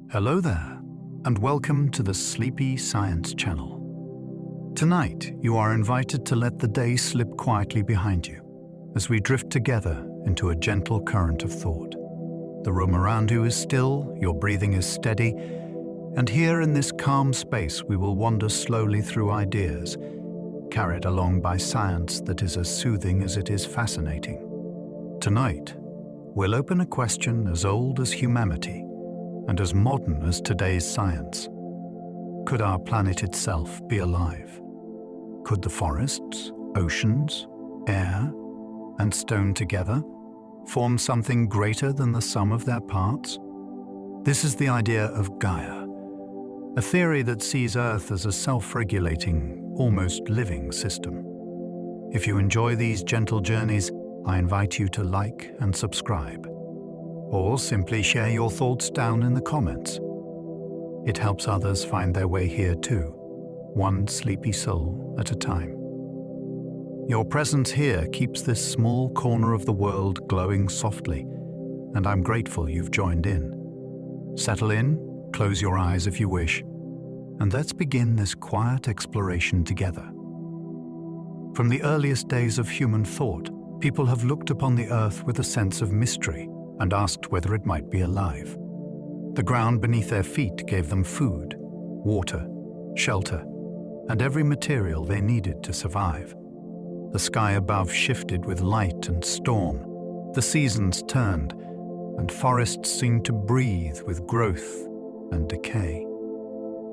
Hello there, and welcome to the Sleepy Science Channel. Tonight, you are invited to let the day slip quietly behind you as we drift together into a gentle current of thought. The room around you is still, your breathing is steady, and here in this calm space we will wander slowly through ideas, carried along by science that is as soothing as it is fascinating. Tonight, we'll open a question as old as humanity and as modern as today's science. Could our planet itself be alive? Could the forests, oceans, air, and stone together form something greater than the sum of their parts? This is the idea of Gaia, a theory that sees Earth as a self-regulating, almost living system. If you enjoy these gentle journeys, I invite you to like and subscribe, or simply share your thoughts down in the comments. It helps others find their way here too, one sleepy soul at a time. Your presence here keeps this small corner of the world glowing softly, and I'm grateful you've joined in. Settle in, close your eyes if you wish, and let's begin this quiet exploration together. From the earliest days of human thought, people have looked upon the Earth with a sense of mystery and asked whether it might be alive. The ground beneath their feet gave them food, water, shelter, and every material they needed to survive. The sky above shifted with light and storm, the seasons turned, and forests seemed to breathe with growth and decay.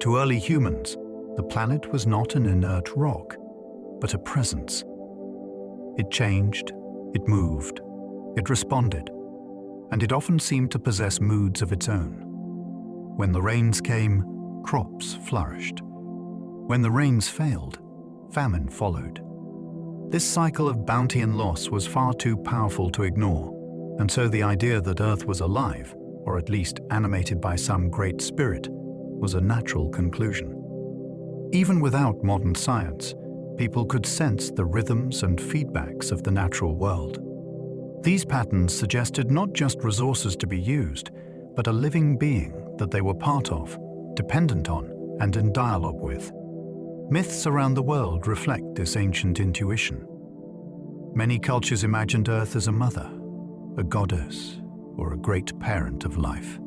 To early humans, the planet was not an inert rock, but a presence. It changed, it moved, it responded, and it often seemed to possess moods of its own. When the rains came, crops flourished. When the rains failed, famine followed. This cycle of bounty and loss was far too powerful to ignore, and so the idea that Earth was alive, or at least animated by some great spirit, was a natural conclusion. Even without modern science, people could sense the rhythms and feedbacks of the natural world. These patterns suggested not just resources to be used, but a living being that they were part of, dependent on, and in dialogue with. Myths around the world reflect this ancient intuition. Many cultures imagined Earth as a mother, a goddess, or a great parent of life.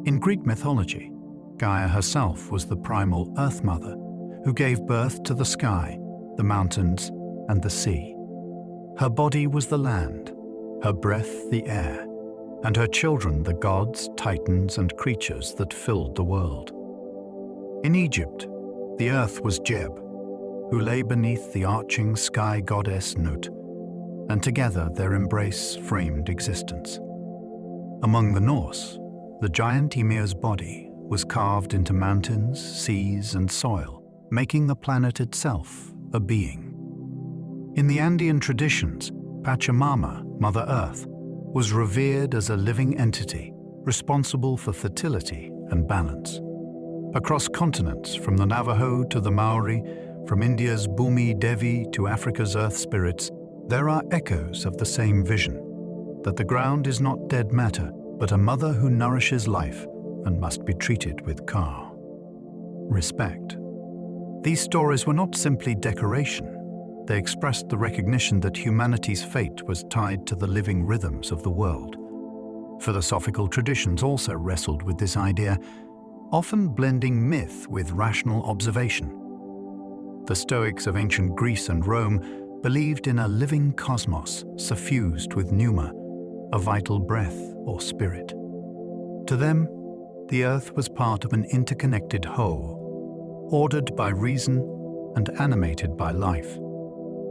In Greek mythology, Gaia herself was the primal Earth Mother who gave birth to the sky, the mountains, and the sea. Her body was the land, her breath the air, and her children the gods, titans, and creatures that filled the world. In Egypt, the earth was Geb, who lay beneath the arching sky goddess Nut, and together their embrace framed existence. Among the Norse, the giant Ymir's body was carved into mountains, seas, and soil, making the planet itself a being. In the Andean traditions, Pachamama, Mother Earth, was revered as a living entity responsible for fertility and balance. Across continents, from the Navajo to the Maori, from India's Bhumi Devi to Africa's earth spirits, there are echoes of the same vision, that the ground is not dead matter, but a mother who nourishes life and must be treated with care. Respect. These stories were not simply decoration. They expressed the recognition that humanity's fate was tied to the living rhythms of the world. Philosophical traditions also wrestled with this idea, often blending myth with rational observation. The Stoics of ancient Greece and Rome believed in a living cosmos suffused with pneuma, a vital breath or spirit. To them, the Earth was part of an interconnected whole, ordered by reason and animated by life.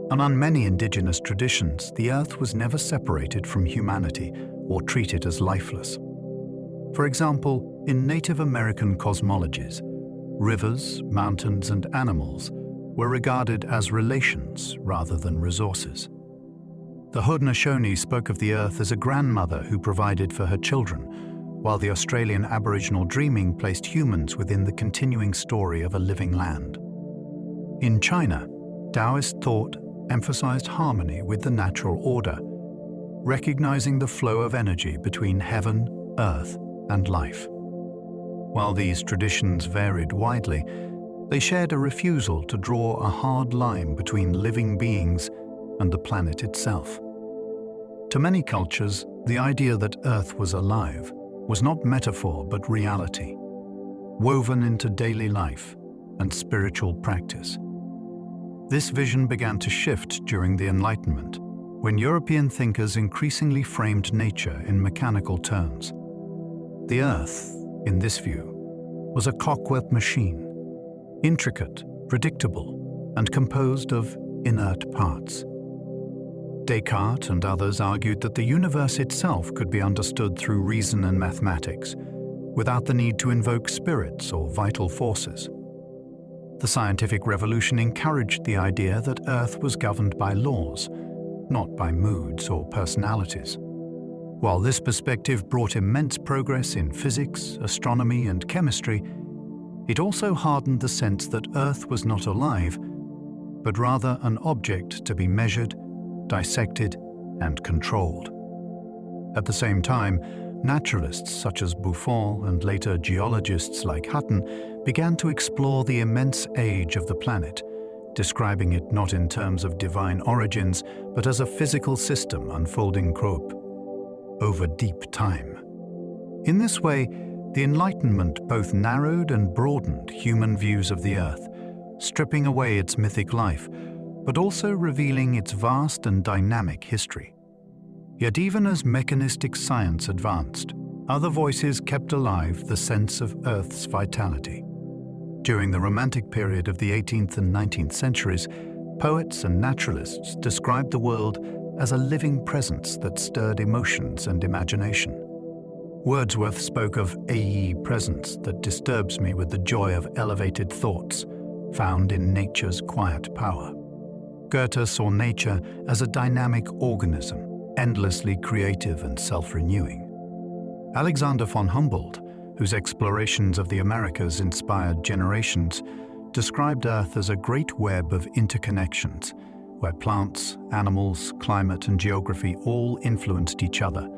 And on many indigenous traditions, the Earth was never separated from humanity or treated as lifeless. For example, in Native American cosmologies, rivers, mountains, and animals were regarded as relations rather than resources. The Haudenosaunee spoke of the Earth as a grandmother who provided for her children, while the Australian Aboriginal dreaming placed humans within the continuing story of a living land. In China, Taoist thought emphasized harmony with the natural order, recognizing the flow of energy between heaven, earth, and life. While these traditions varied widely, they shared a refusal to draw a hard line between living beings and the planet itself. To many cultures, the idea that Earth was alive was not metaphor but reality, woven into daily life and spiritual practice. This vision began to shift during the Enlightenment, when European thinkers increasingly framed nature in mechanical terms. The Earth, in this view, was a clockwork machine, intricate, predictable, and composed of inert parts. Descartes and others argued that the universe itself could be understood through reason and mathematics, without the need to invoke spirits or vital forces. The scientific revolution encouraged the idea that Earth was governed by laws, not by moods or personalities. While this perspective brought immense progress in physics, astronomy, and chemistry, it also hardened the sense that Earth was not alive, but rather an object to be measured, dissected, and controlled. At the same time, naturalists such as Buffon and later geologists like Hutton began to explore the immense age of the planet, describing it not in terms of divine origins, but as a physical system unfolding over deep time. In this way, the Enlightenment both narrowed and broadened human views of the Earth, stripping away its mythic life, but also revealing its vast and dynamic history. Yet even as mechanistic science advanced, other voices kept alive the sense of Earth's vitality. During the Romantic period of the 18th and 19th centuries, poets and naturalists described the world as a living presence that stirred emotions and imagination. Wordsworth spoke of a presence that disturbs me with the joy of elevated thoughts, found in nature's quiet power. Goethe saw nature as a dynamic organism, endlessly creative and self-renewing. Alexander von Humboldt, whose explorations of the Americas inspired generations, described Earth as a great web of interconnections, where plants, animals, climate, and geography all influenced each other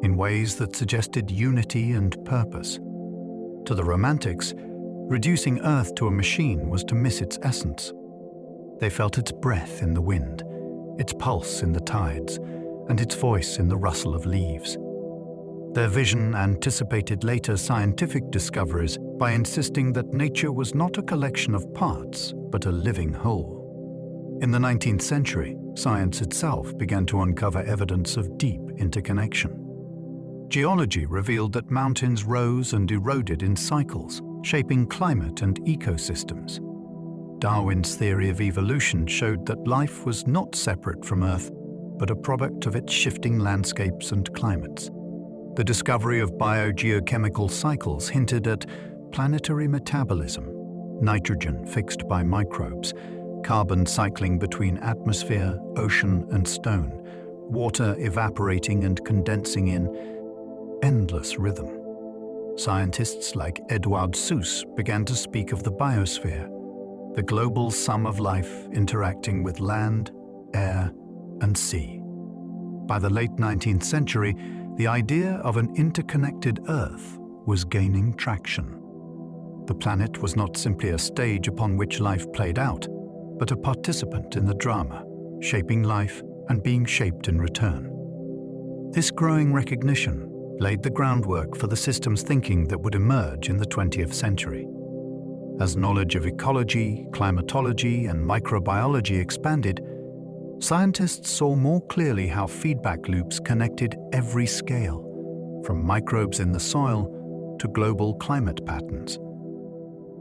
in ways that suggested unity and purpose. To the Romantics, reducing Earth to a machine was to miss its essence. They felt its breath in the wind, its pulse in the tides, and its voice in the rustle of leaves. Their vision anticipated later scientific discoveries by insisting that nature was not a collection of parts, but a living whole. In the 19th century, science itself began to uncover evidence of deep interconnection. Geology revealed that mountains rose and eroded in cycles, shaping climate and ecosystems. Darwin's theory of evolution showed that life was not separate from Earth, but a product of its shifting landscapes and climates. The discovery of biogeochemical cycles hinted at planetary metabolism, nitrogen fixed by microbes, carbon cycling between atmosphere, ocean, and stone, water evaporating and condensing in endless rhythm. Scientists like Edouard Suess began to speak of the biosphere, the global sum of life interacting with land, air, and sea. By the late 19th century, the idea of an interconnected Earth was gaining traction. The planet was not simply a stage upon which life played out, but a participant in the drama, shaping life and being shaped in return. This growing recognition laid the groundwork for the systems thinking that would emerge in the 20th century. As knowledge of ecology, climatology, and microbiology expanded, scientists saw more clearly how feedback loops connected every scale, from microbes in the soil to global climate patterns.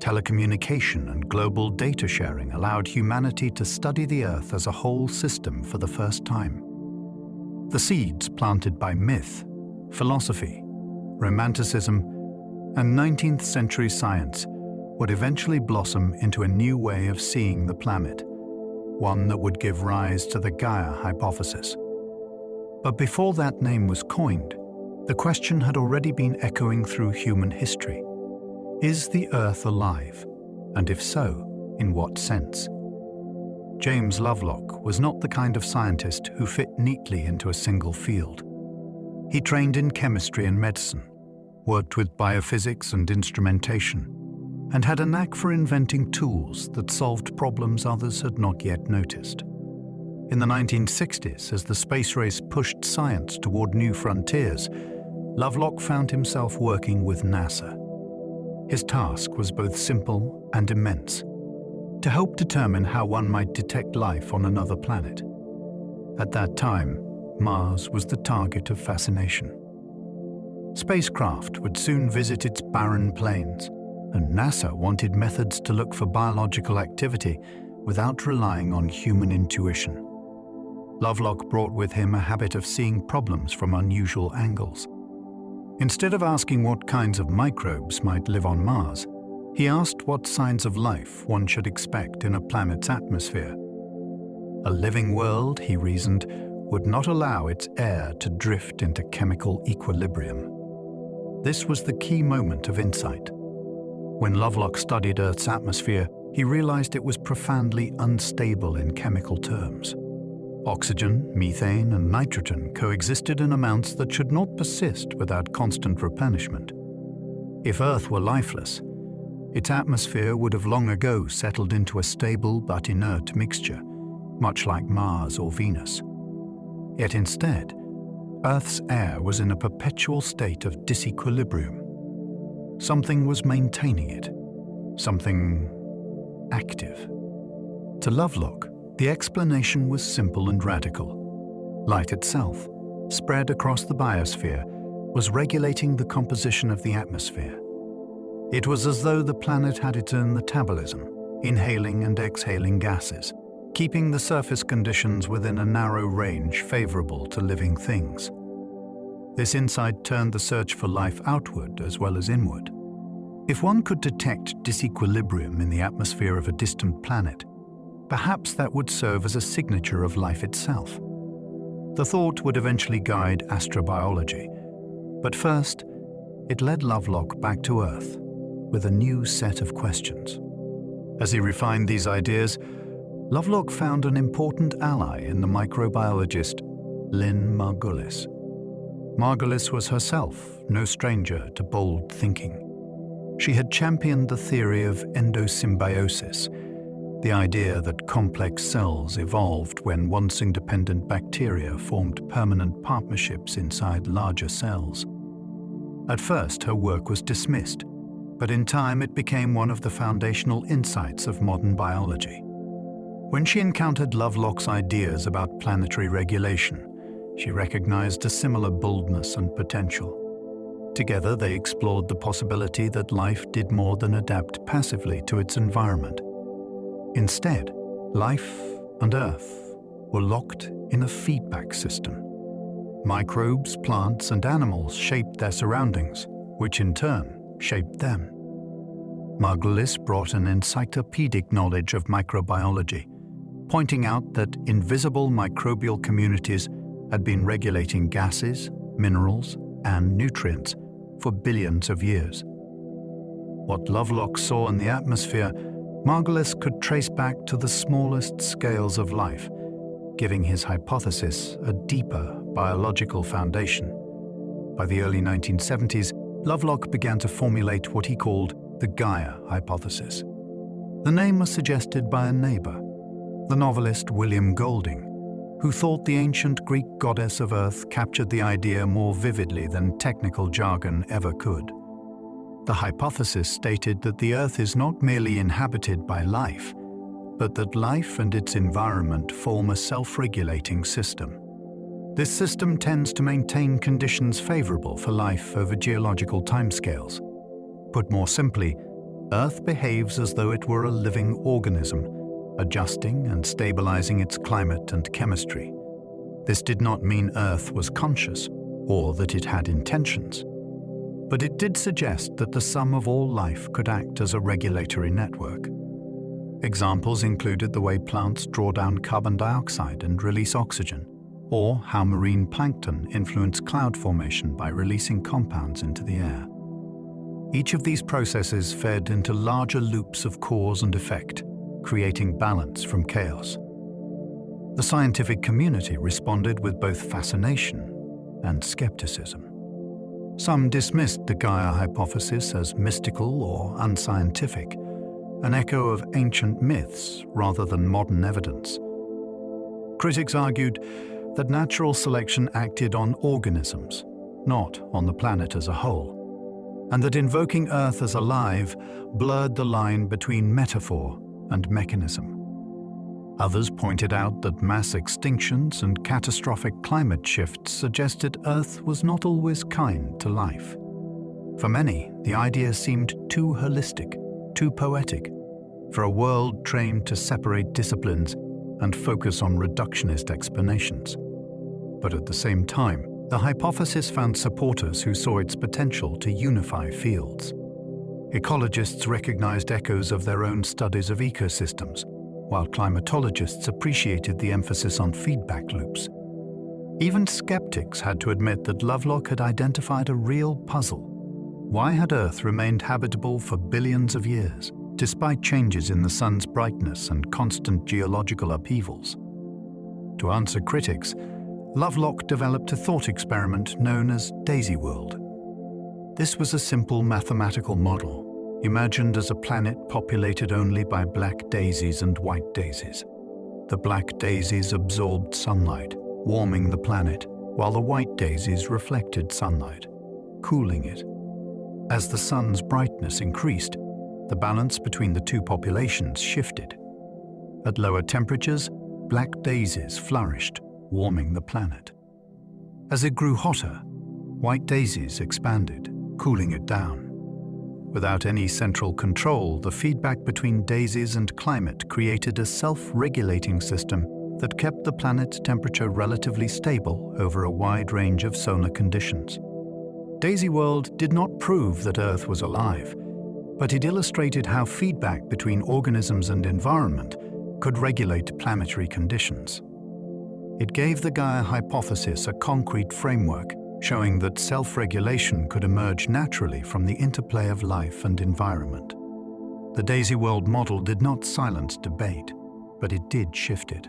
Telecommunication and global data sharing allowed humanity to study the Earth as a whole system for the first time. The seeds planted by myth, philosophy, romanticism, and 19th century science would eventually blossom into a new way of seeing the planet, one that would give rise to the Gaia hypothesis. But before that name was coined, the question had already been echoing through human history. Is the Earth alive? And if so, in what sense? James Lovelock was not the kind of scientist who fit neatly into a single field. He trained in chemistry and medicine, worked with biophysics and instrumentation, and had a knack for inventing tools that solved problems others had not yet noticed. In the 1960s, as the space race pushed science toward new frontiers, Lovelock found himself working with NASA. His task was both simple and immense: to help determine how one might detect life on another planet. At that time, Mars was the target of fascination. Spacecraft would soon visit its barren plains, and NASA wanted methods to look for biological activity without relying on human intuition. Lovelock brought with him a habit of seeing problems from unusual angles. Instead of asking what kinds of microbes might live on Mars, he asked what signs of life one should expect in a planet's atmosphere. A living world, he reasoned, would not allow its air to drift into chemical equilibrium. This was the key moment of insight. When Lovelock studied Earth's atmosphere, he realized it was profoundly unstable in chemical terms. Oxygen, methane, and nitrogen coexisted in amounts that should not persist without constant replenishment. If Earth were lifeless, its atmosphere would have long ago settled into a stable but inert mixture, much like Mars or Venus. Yet instead, Earth's air was in a perpetual state of disequilibrium. Something was maintaining it, something active. To Lovelock, the explanation was simple and radical. Light itself, spread across the biosphere, was regulating the composition of the atmosphere. It was as though the planet had its own metabolism, inhaling and exhaling gases, keeping the surface conditions within a narrow range favorable to living things. This insight turned the search for life outward as well as inward. If one could detect disequilibrium in the atmosphere of a distant planet, perhaps that would serve as a signature of life itself. The thought would eventually guide astrobiology, but first, it led Lovelock back to Earth with a new set of questions. As he refined these ideas, Lovelock found an important ally in the microbiologist Lynn Margulis. Margulis was herself no stranger to bold thinking. She had championed the theory of endosymbiosis, the idea that complex cells evolved when once independent bacteria formed permanent partnerships inside larger cells. At first, her work was dismissed, but in time it became one of the foundational insights of modern biology. When she encountered Lovelock's ideas about planetary regulation, she recognized a similar boldness and potential. Together, they explored the possibility that life did more than adapt passively to its environment. Instead, life and Earth were locked in a feedback system. Microbes, plants, and animals shaped their surroundings, which in turn shaped them. Margulis brought an encyclopedic knowledge of microbiology, pointing out that invisible microbial communities had been regulating gases, minerals, and nutrients for billions of years. What Lovelock saw in the atmosphere, Margulis could trace back to the smallest scales of life, giving his hypothesis a deeper biological foundation. By the early 1970s, Lovelock began to formulate what he called the Gaia hypothesis. The name was suggested by a neighbor, the novelist William Golding, who thought the ancient Greek goddess of Earth captured the idea more vividly than technical jargon ever could. The hypothesis stated that the Earth is not merely inhabited by life, but that life and its environment form a self-regulating system. This system tends to maintain conditions favorable for life over geological timescales. Put more simply, Earth behaves as though it were a living organism, adjusting and stabilizing its climate and chemistry. This did not mean Earth was conscious or that it had intentions, but it did suggest that the sum of all life could act as a regulatory network. Examples included the way plants draw down carbon dioxide and release oxygen, or how marine plankton influence cloud formation by releasing compounds into the air. Each of these processes fed into larger loops of cause and effect, creating balance from chaos. The scientific community responded with both fascination and skepticism. Some dismissed the Gaia hypothesis as mystical or unscientific, an echo of ancient myths rather than modern evidence. Critics argued that natural selection acted on organisms, not on the planet as a whole, and that invoking Earth as alive blurred the line between metaphor and mechanism. Others pointed out that mass extinctions and catastrophic climate shifts suggested Earth was not always kind to life. For many, the idea seemed too holistic, too poetic, for a world trained to separate disciplines and focus on reductionist explanations. But at the same time, the hypothesis found supporters who saw its potential to unify fields. Ecologists recognized echoes of their own studies of ecosystems, while climatologists appreciated the emphasis on feedback loops. Even skeptics had to admit that Lovelock had identified a real puzzle. Why had Earth remained habitable for billions of years, despite changes in the sun's brightness and constant geological upheavals? To answer critics, Lovelock developed a thought experiment known as Daisy World. This was a simple mathematical model, imagined as a planet populated only by black daisies and white daisies. The black daisies absorbed sunlight, warming the planet, while the white daisies reflected sunlight, cooling it. As the sun's brightness increased, the balance between the two populations shifted. At lower temperatures, black daisies flourished, warming the planet. As it grew hotter, white daisies expanded, cooling it down. Without any central control, the feedback between daisies and climate created a self-regulating system that kept the planet's temperature relatively stable over a wide range of solar conditions. Daisy World did not prove that Earth was alive, but it illustrated how feedback between organisms and environment could regulate planetary conditions. It gave the Gaia hypothesis a concrete framework, showing that self-regulation could emerge naturally from the interplay of life and environment. The Daisy World model did not silence debate, but it did shift it.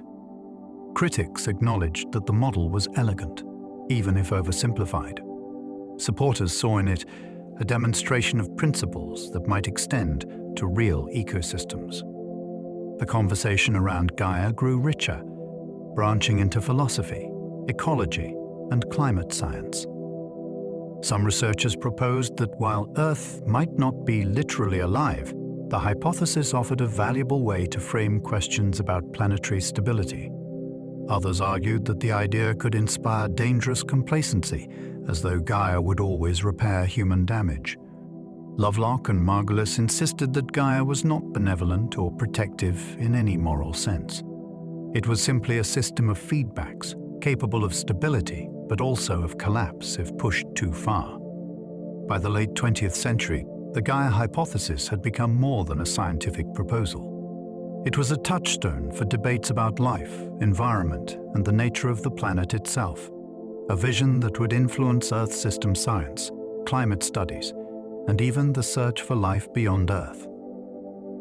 Critics acknowledged that the model was elegant, even if oversimplified. Supporters saw in it a demonstration of principles that might extend to real ecosystems. The conversation around Gaia grew richer, branching into philosophy, ecology, and climate science. Some researchers proposed that while Earth might not be literally alive, the hypothesis offered a valuable way to frame questions about planetary stability. Others argued that the idea could inspire dangerous complacency, as though Gaia would always repair human damage. Lovelock and Margulis insisted that Gaia was not benevolent or protective in any moral sense. It was simply a system of feedbacks, capable of stability, but also of collapse if pushed too far. By the late 20th century, the Gaia hypothesis had become more than a scientific proposal. It was a touchstone for debates about life, environment, and the nature of the planet itself, a vision that would influence Earth system science, climate studies, and even the search for life beyond Earth.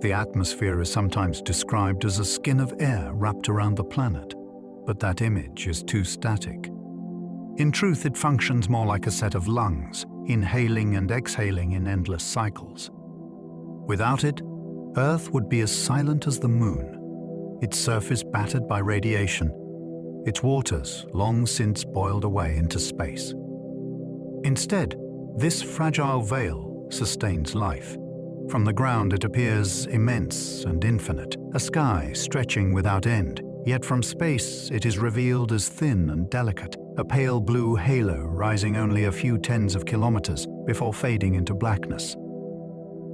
The atmosphere is sometimes described as a skin of air wrapped around the planet, but that image is too static. In truth, it functions more like a set of lungs, inhaling and exhaling in endless cycles. Without it, Earth would be as silent as the moon, its surface battered by radiation, its waters long since boiled away into space. Instead, this fragile veil sustains life. From the ground it appears immense and infinite, a sky stretching without end, yet from space it is revealed as thin and delicate, a pale blue halo rising only a few tens of kilometers before fading into blackness.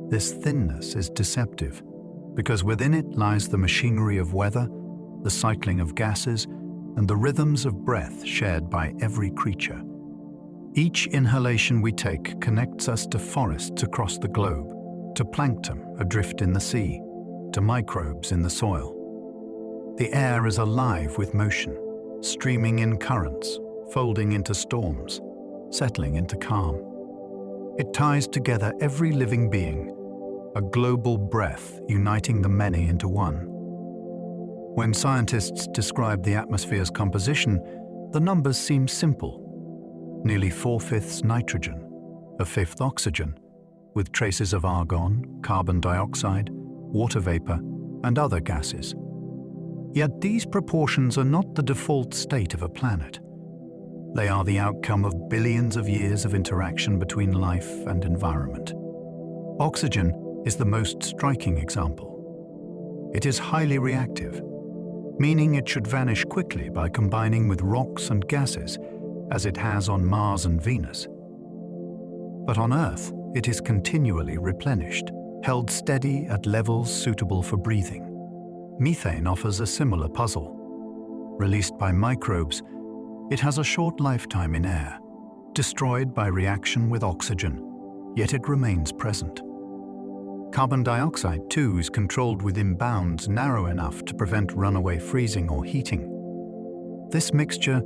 This thinness is deceptive, because within it lies the machinery of weather, the cycling of gases, and the rhythms of breath shared by every creature. Each inhalation we take connects us to forests across the globe, to plankton adrift in the sea, to microbes in the soil. The air is alive with motion, streaming in currents, folding into storms, settling into calm. It ties together every living being, a global breath uniting the many into one. When scientists describe the atmosphere's composition, the numbers seem simple. Nearly 4/5 nitrogen, a fifth oxygen, with traces of argon, carbon dioxide, water vapor, and other gases. Yet these proportions are not the default state of a planet. They are the outcome of billions of years of interaction between life and environment. Oxygen is the most striking example. It is highly reactive, meaning it should vanish quickly by combining with rocks and gases, as it has on Mars and Venus. But on Earth, it is continually replenished, held steady at levels suitable for breathing. Methane offers a similar puzzle. Released by microbes, it has a short lifetime in air, destroyed by reaction with oxygen, yet it remains present. Carbon dioxide, too, is controlled within bounds narrow enough to prevent runaway freezing or heating. This mixture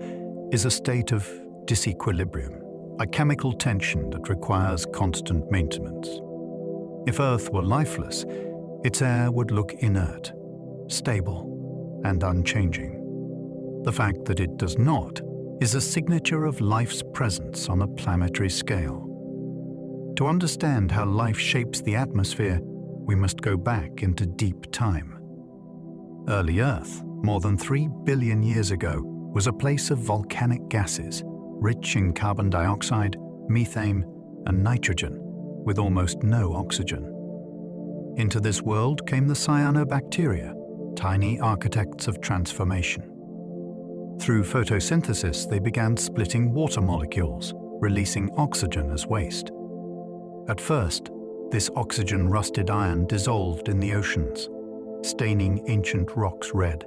is a state of disequilibrium, a chemical tension that requires constant maintenance. If Earth were lifeless, its air would look inert, stable, and unchanging. The fact that it does not is a signature of life's presence on a planetary scale. To understand how life shapes the atmosphere, we must go back into deep time. Early Earth, more than 3 billion years ago, was a place of volcanic gases, rich in carbon dioxide, methane, and nitrogen, with almost no oxygen. Into this world came the cyanobacteria, tiny architects of transformation. Through photosynthesis, they began splitting water molecules, releasing oxygen as waste. At first, this oxygen-rusted iron dissolved in the oceans, staining ancient rocks red.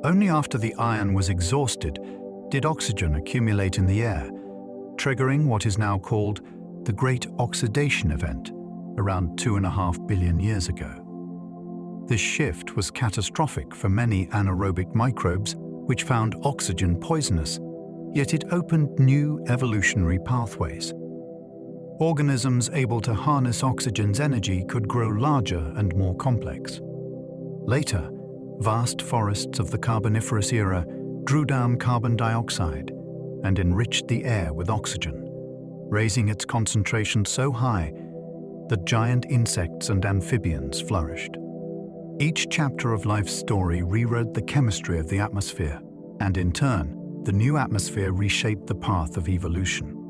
Only after the iron was exhausted did oxygen accumulate in the air, triggering what is now called the Great Oxidation event around 2.5 billion years ago. This shift was catastrophic for many anaerobic microbes which found oxygen poisonous, yet it opened new evolutionary pathways. Organisms able to harness oxygen's energy could grow larger and more complex. Later, vast forests of the Carboniferous era drew down carbon dioxide and enriched the air with oxygen, raising its concentration so high that giant insects and amphibians flourished. Each chapter of life's story rewrote the chemistry of the atmosphere, and in turn, the new atmosphere reshaped the path of evolution.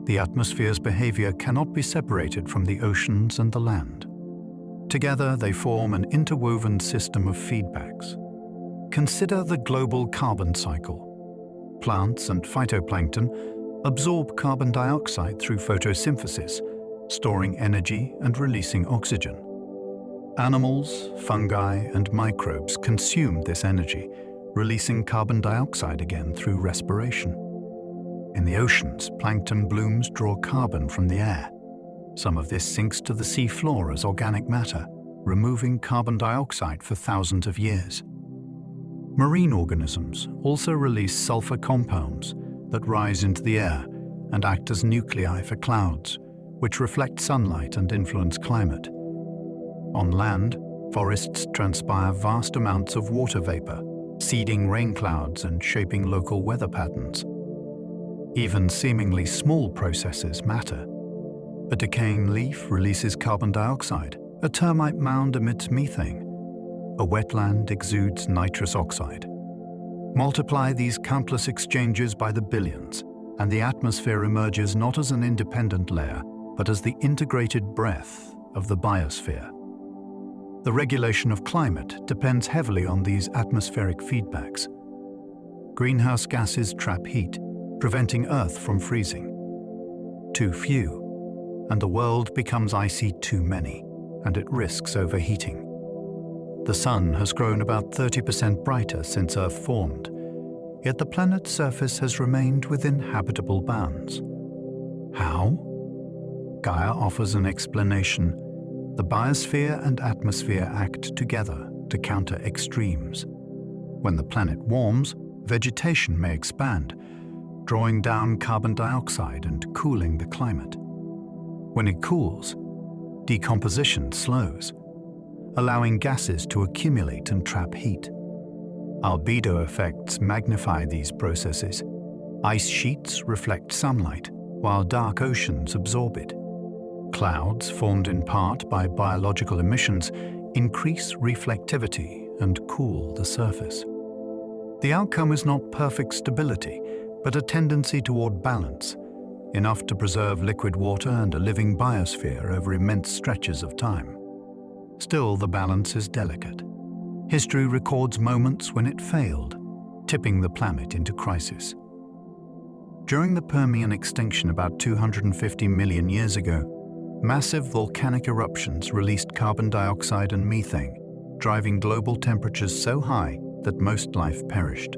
The atmosphere's behavior cannot be separated from the oceans and the land. Together, they form an interwoven system of feedbacks. Consider the global carbon cycle. Plants and phytoplankton absorb carbon dioxide through photosynthesis, storing energy and releasing oxygen. Animals, fungi, and microbes consume this energy, releasing carbon dioxide again through respiration. In the oceans, plankton blooms draw carbon from the air. Some of this sinks to the sea floor as organic matter, removing carbon dioxide for thousands of years. Marine organisms also release sulfur compounds that rise into the air and act as nuclei for clouds, which reflect sunlight and influence climate. On land, forests transpire vast amounts of water vapor, seeding rain clouds and shaping local weather patterns. Even seemingly small processes matter. A decaying leaf releases carbon dioxide, a termite mound emits methane, a wetland exudes nitrous oxide. Multiply these countless exchanges by the billions, and the atmosphere emerges not as an independent layer, but as the integrated breath of the biosphere. The regulation of climate depends heavily on these atmospheric feedbacks. Greenhouse gases trap heat, preventing Earth from freezing. Too few, and the world becomes icy too many, and it risks overheating. The sun has grown about 30% brighter since Earth formed, yet the planet's surface has remained within habitable bounds. How? Gaia offers an explanation. The biosphere and atmosphere act together to counter extremes. When the planet warms, vegetation may expand, drawing down carbon dioxide and cooling the climate. When it cools, decomposition slows, allowing gases to accumulate and trap heat. Albedo effects magnify these processes. Ice sheets reflect sunlight, while dark oceans absorb it. Clouds, formed in part by biological emissions, increase reflectivity and cool the surface. The outcome is not perfect stability, but a tendency toward balance, enough to preserve liquid water and a living biosphere over immense stretches of time. Still, the balance is delicate. History records moments when it failed, tipping the planet into crisis. During the Permian extinction about 250 million years ago, massive volcanic eruptions released carbon dioxide and methane, driving global temperatures so high that most life perished.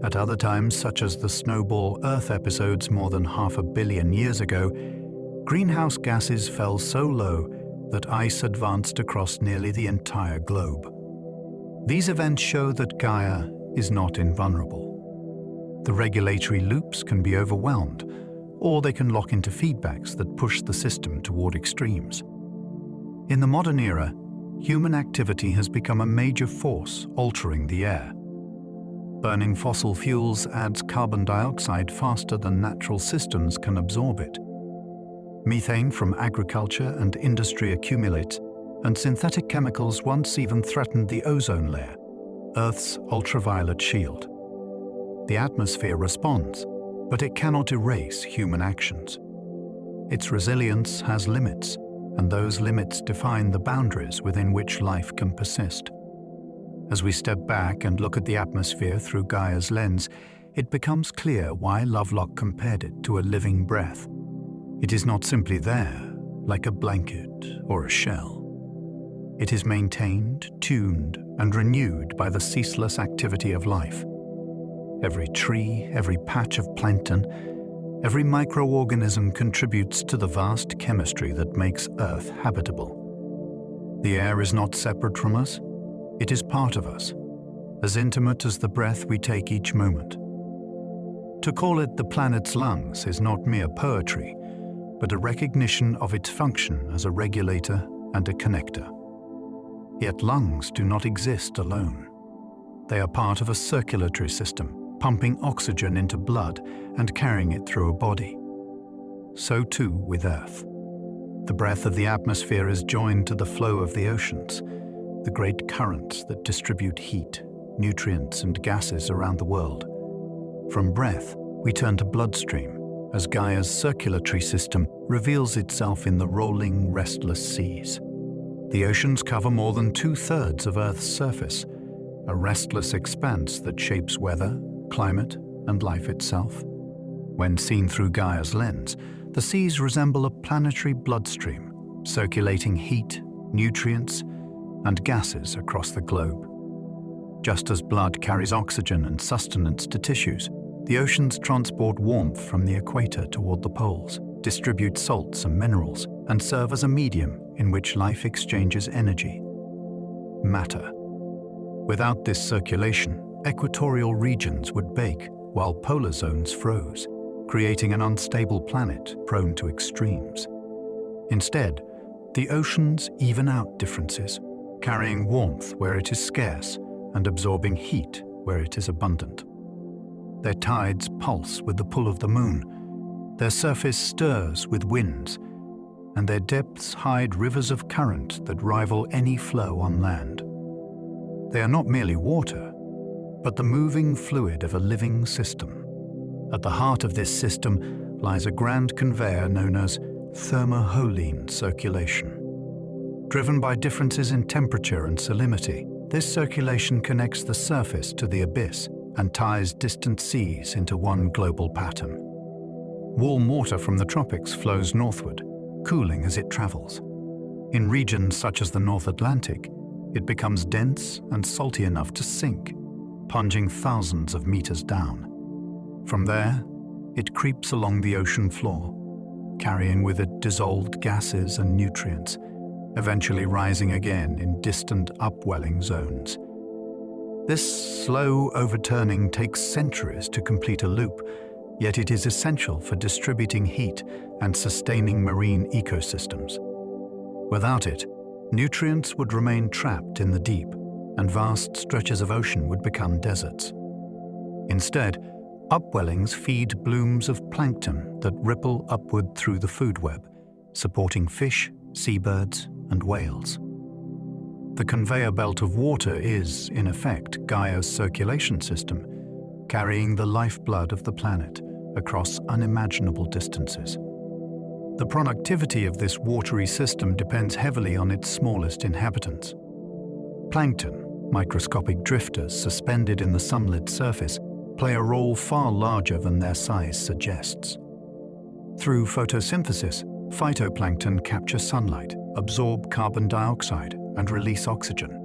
At other times, such as the snowball Earth episodes more than 500 million years ago, greenhouse gases fell so low that ice advanced across nearly the entire globe. These events show that Gaia is not invulnerable. The regulatory loops can be overwhelmed, or they can lock into feedbacks that push the system toward extremes. In the modern era, human activity has become a major force altering the air. Burning fossil fuels adds carbon dioxide faster than natural systems can absorb it. Methane from agriculture and industry accumulates, and synthetic chemicals once even threatened the ozone layer, Earth's ultraviolet shield. The atmosphere responds, but it cannot erase human actions. Its resilience has limits, and those limits define the boundaries within which life can persist. As we step back and look at the atmosphere through Gaia's lens, it becomes clear why Lovelock compared it to a living breath. It is not simply there, like a blanket or a shell. It is maintained, tuned, and renewed by the ceaseless activity of life. Every tree, every patch of plankton, every microorganism contributes to the vast chemistry that makes Earth habitable. The air is not separate from us. It is part of us, as intimate as the breath we take each moment. To call it the planet's lungs is not mere poetry, but a recognition of its function as a regulator and a connector. Yet lungs do not exist alone. They are part of a circulatory system, pumping oxygen into blood and carrying it through a body. So too with Earth. The breath of the atmosphere is joined to the flow of the oceans, the great currents that distribute heat, nutrients, and gases around the world. From breath, we turn to bloodstream, as Gaia's circulatory system reveals itself in the rolling, restless seas. The oceans cover more than 2/3 of Earth's surface, a restless expanse that shapes weather, climate, and life itself. When seen through Gaia's lens, the seas resemble a planetary bloodstream, circulating heat, nutrients, and gases across the globe. Just as blood carries oxygen and sustenance to tissues, the oceans transport warmth from the equator toward the poles, distribute salts and minerals, and serve as a medium in which life exchanges energy. Matter. Without this circulation, equatorial regions would bake while polar zones froze, creating an unstable planet prone to extremes. Instead, the oceans even out differences, carrying warmth where it is scarce and absorbing heat where it is abundant. Their tides pulse with the pull of the moon, their surface stirs with winds, and their depths hide rivers of current that rival any flow on land. They are not merely water, but the moving fluid of a living system. At the heart of this system lies a grand conveyor known as thermohaline circulation. Driven by differences in temperature and salinity, this circulation connects the surface to the abyss and ties distant seas into one global pattern. Warm water from the tropics flows northward, cooling as it travels. In regions such as the North Atlantic, it becomes dense and salty enough to sink, plunging thousands of meters down. From there, it creeps along the ocean floor, carrying with it dissolved gases and nutrients, eventually rising again in distant upwelling zones. This slow overturning takes centuries to complete a loop, yet it is essential for distributing heat and sustaining marine ecosystems. Without it, nutrients would remain trapped in the deep, and vast stretches of ocean would become deserts. Instead, Upwellings feed blooms of plankton that ripple upward through the food web, supporting fish, seabirds, and whales. The conveyor belt of water is, in effect, Gaia's circulation system, carrying the lifeblood of the planet across unimaginable distances. The productivity of this watery system depends heavily on its smallest inhabitants. Plankton, microscopic drifters suspended in the sunlit surface, play a role far larger than their size suggests. Through photosynthesis, phytoplankton capture sunlight, absorb carbon dioxide, and release oxygen.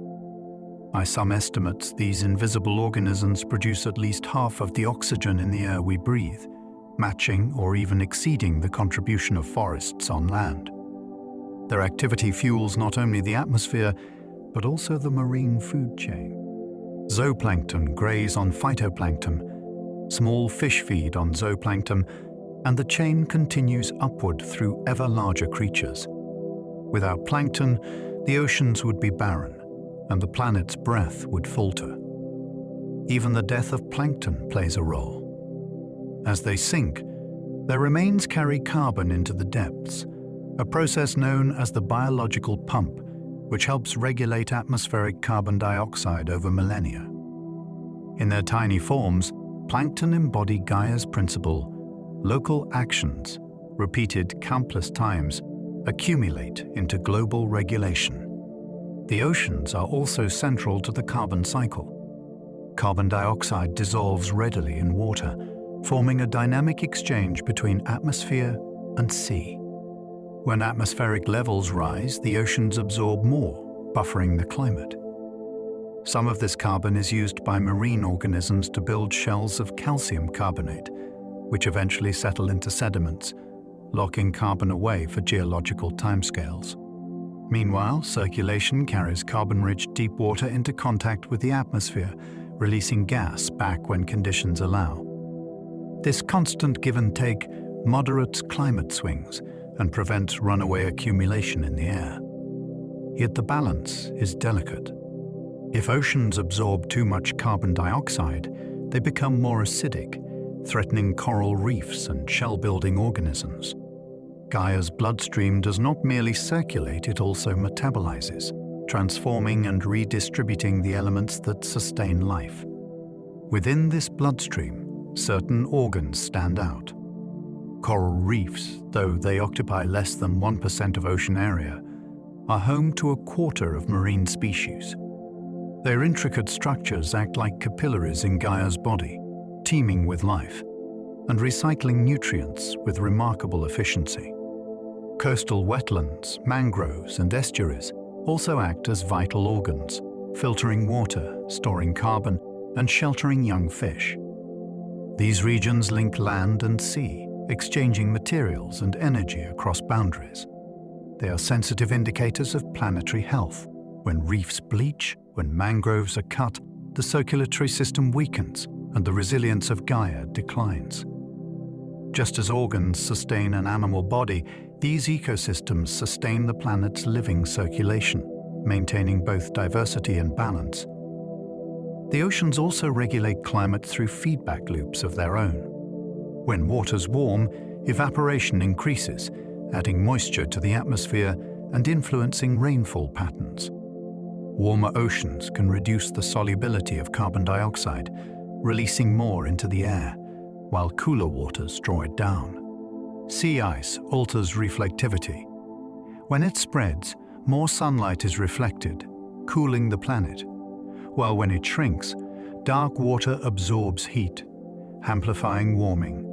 By some estimates, these invisible organisms produce at least half of the oxygen in the air we breathe, matching or even exceeding the contribution of forests on land. Their activity fuels not only the atmosphere, but also the marine food chain. Zooplankton graze on phytoplankton, small fish feed on zooplankton, and the chain continues upward through ever larger creatures. Without plankton, the oceans would be barren, and the planet's breath would falter. Even the death of plankton plays a role. As they sink, their remains carry carbon into the depths, a process known as the biological pump, which helps regulate atmospheric carbon dioxide over millennia. In their tiny forms, plankton embody Gaia's principle: local actions, repeated countless times, accumulate into global regulation. The oceans are also central to the carbon cycle. Carbon dioxide dissolves readily in water, forming a dynamic exchange between atmosphere and sea. When atmospheric levels rise, the oceans absorb more, buffering the climate. Some of this carbon is used by marine organisms to build shells of calcium carbonate, which eventually settle into sediments, locking carbon away for geological timescales. Meanwhile, circulation carries carbon-rich deep water into contact with the atmosphere, releasing gas back when conditions allow. This constant give and take moderates climate swings and prevents runaway accumulation in the air. Yet the balance is delicate. If oceans absorb too much carbon dioxide, they become more acidic, threatening coral reefs and shell-building organisms. Gaia's bloodstream does not merely circulate, it also metabolizes, transforming and redistributing the elements that sustain life. Within this bloodstream, certain organs stand out. Coral reefs, though they occupy less than 1% of ocean area, are home to a quarter of marine species. Their intricate structures act like capillaries in Gaia's body, teeming with life, and recycling nutrients with remarkable efficiency. Coastal wetlands, mangroves, and estuaries also act as vital organs, filtering water, storing carbon, and sheltering young fish. These regions link land and sea, exchanging materials and energy across boundaries. They are sensitive indicators of planetary health. When reefs bleach, when mangroves are cut, the circulatory system weakens and the resilience of Gaia declines. Just as organs sustain an animal body, these ecosystems sustain the planet's living circulation, maintaining both diversity and balance. The oceans also regulate climate through feedback loops of their own. When water's warm, evaporation increases, adding moisture to the atmosphere and influencing rainfall patterns. Warmer oceans can reduce the solubility of carbon dioxide, releasing more into the air, while cooler waters draw it down. Sea ice alters reflectivity. When it spreads, more sunlight is reflected, cooling the planet, while when it shrinks, dark water absorbs heat, amplifying warming.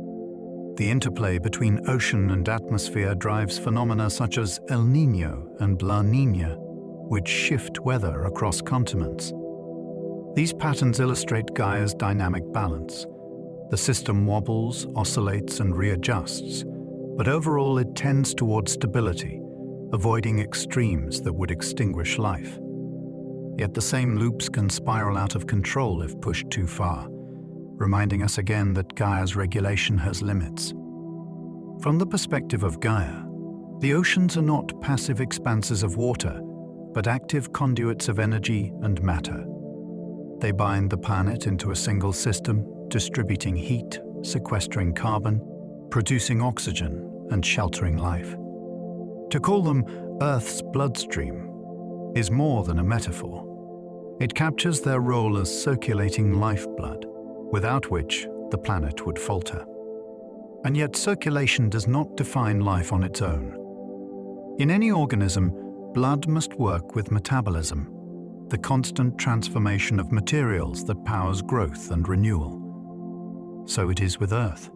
The interplay between ocean and atmosphere drives phenomena such as El Niño and La Niña, which shift weather across continents. These patterns illustrate Gaia's dynamic balance. The system wobbles, oscillates, and readjusts, but overall it tends toward stability, avoiding extremes that would extinguish life. Yet the same loops can spiral out of control if pushed too far, reminding us again that Gaia's regulation has limits. From the perspective of Gaia, the oceans are not passive expanses of water, but active conduits of energy and matter. They bind the planet into a single system, distributing heat, sequestering carbon, producing oxygen, and sheltering life. To call them Earth's bloodstream is more than a metaphor. It captures their role as circulating lifeblood, without which the planet would falter. And yet circulation does not define life on its own. In any organism, blood must work with metabolism, the constant transformation of materials that powers growth and renewal. So it is with Earth.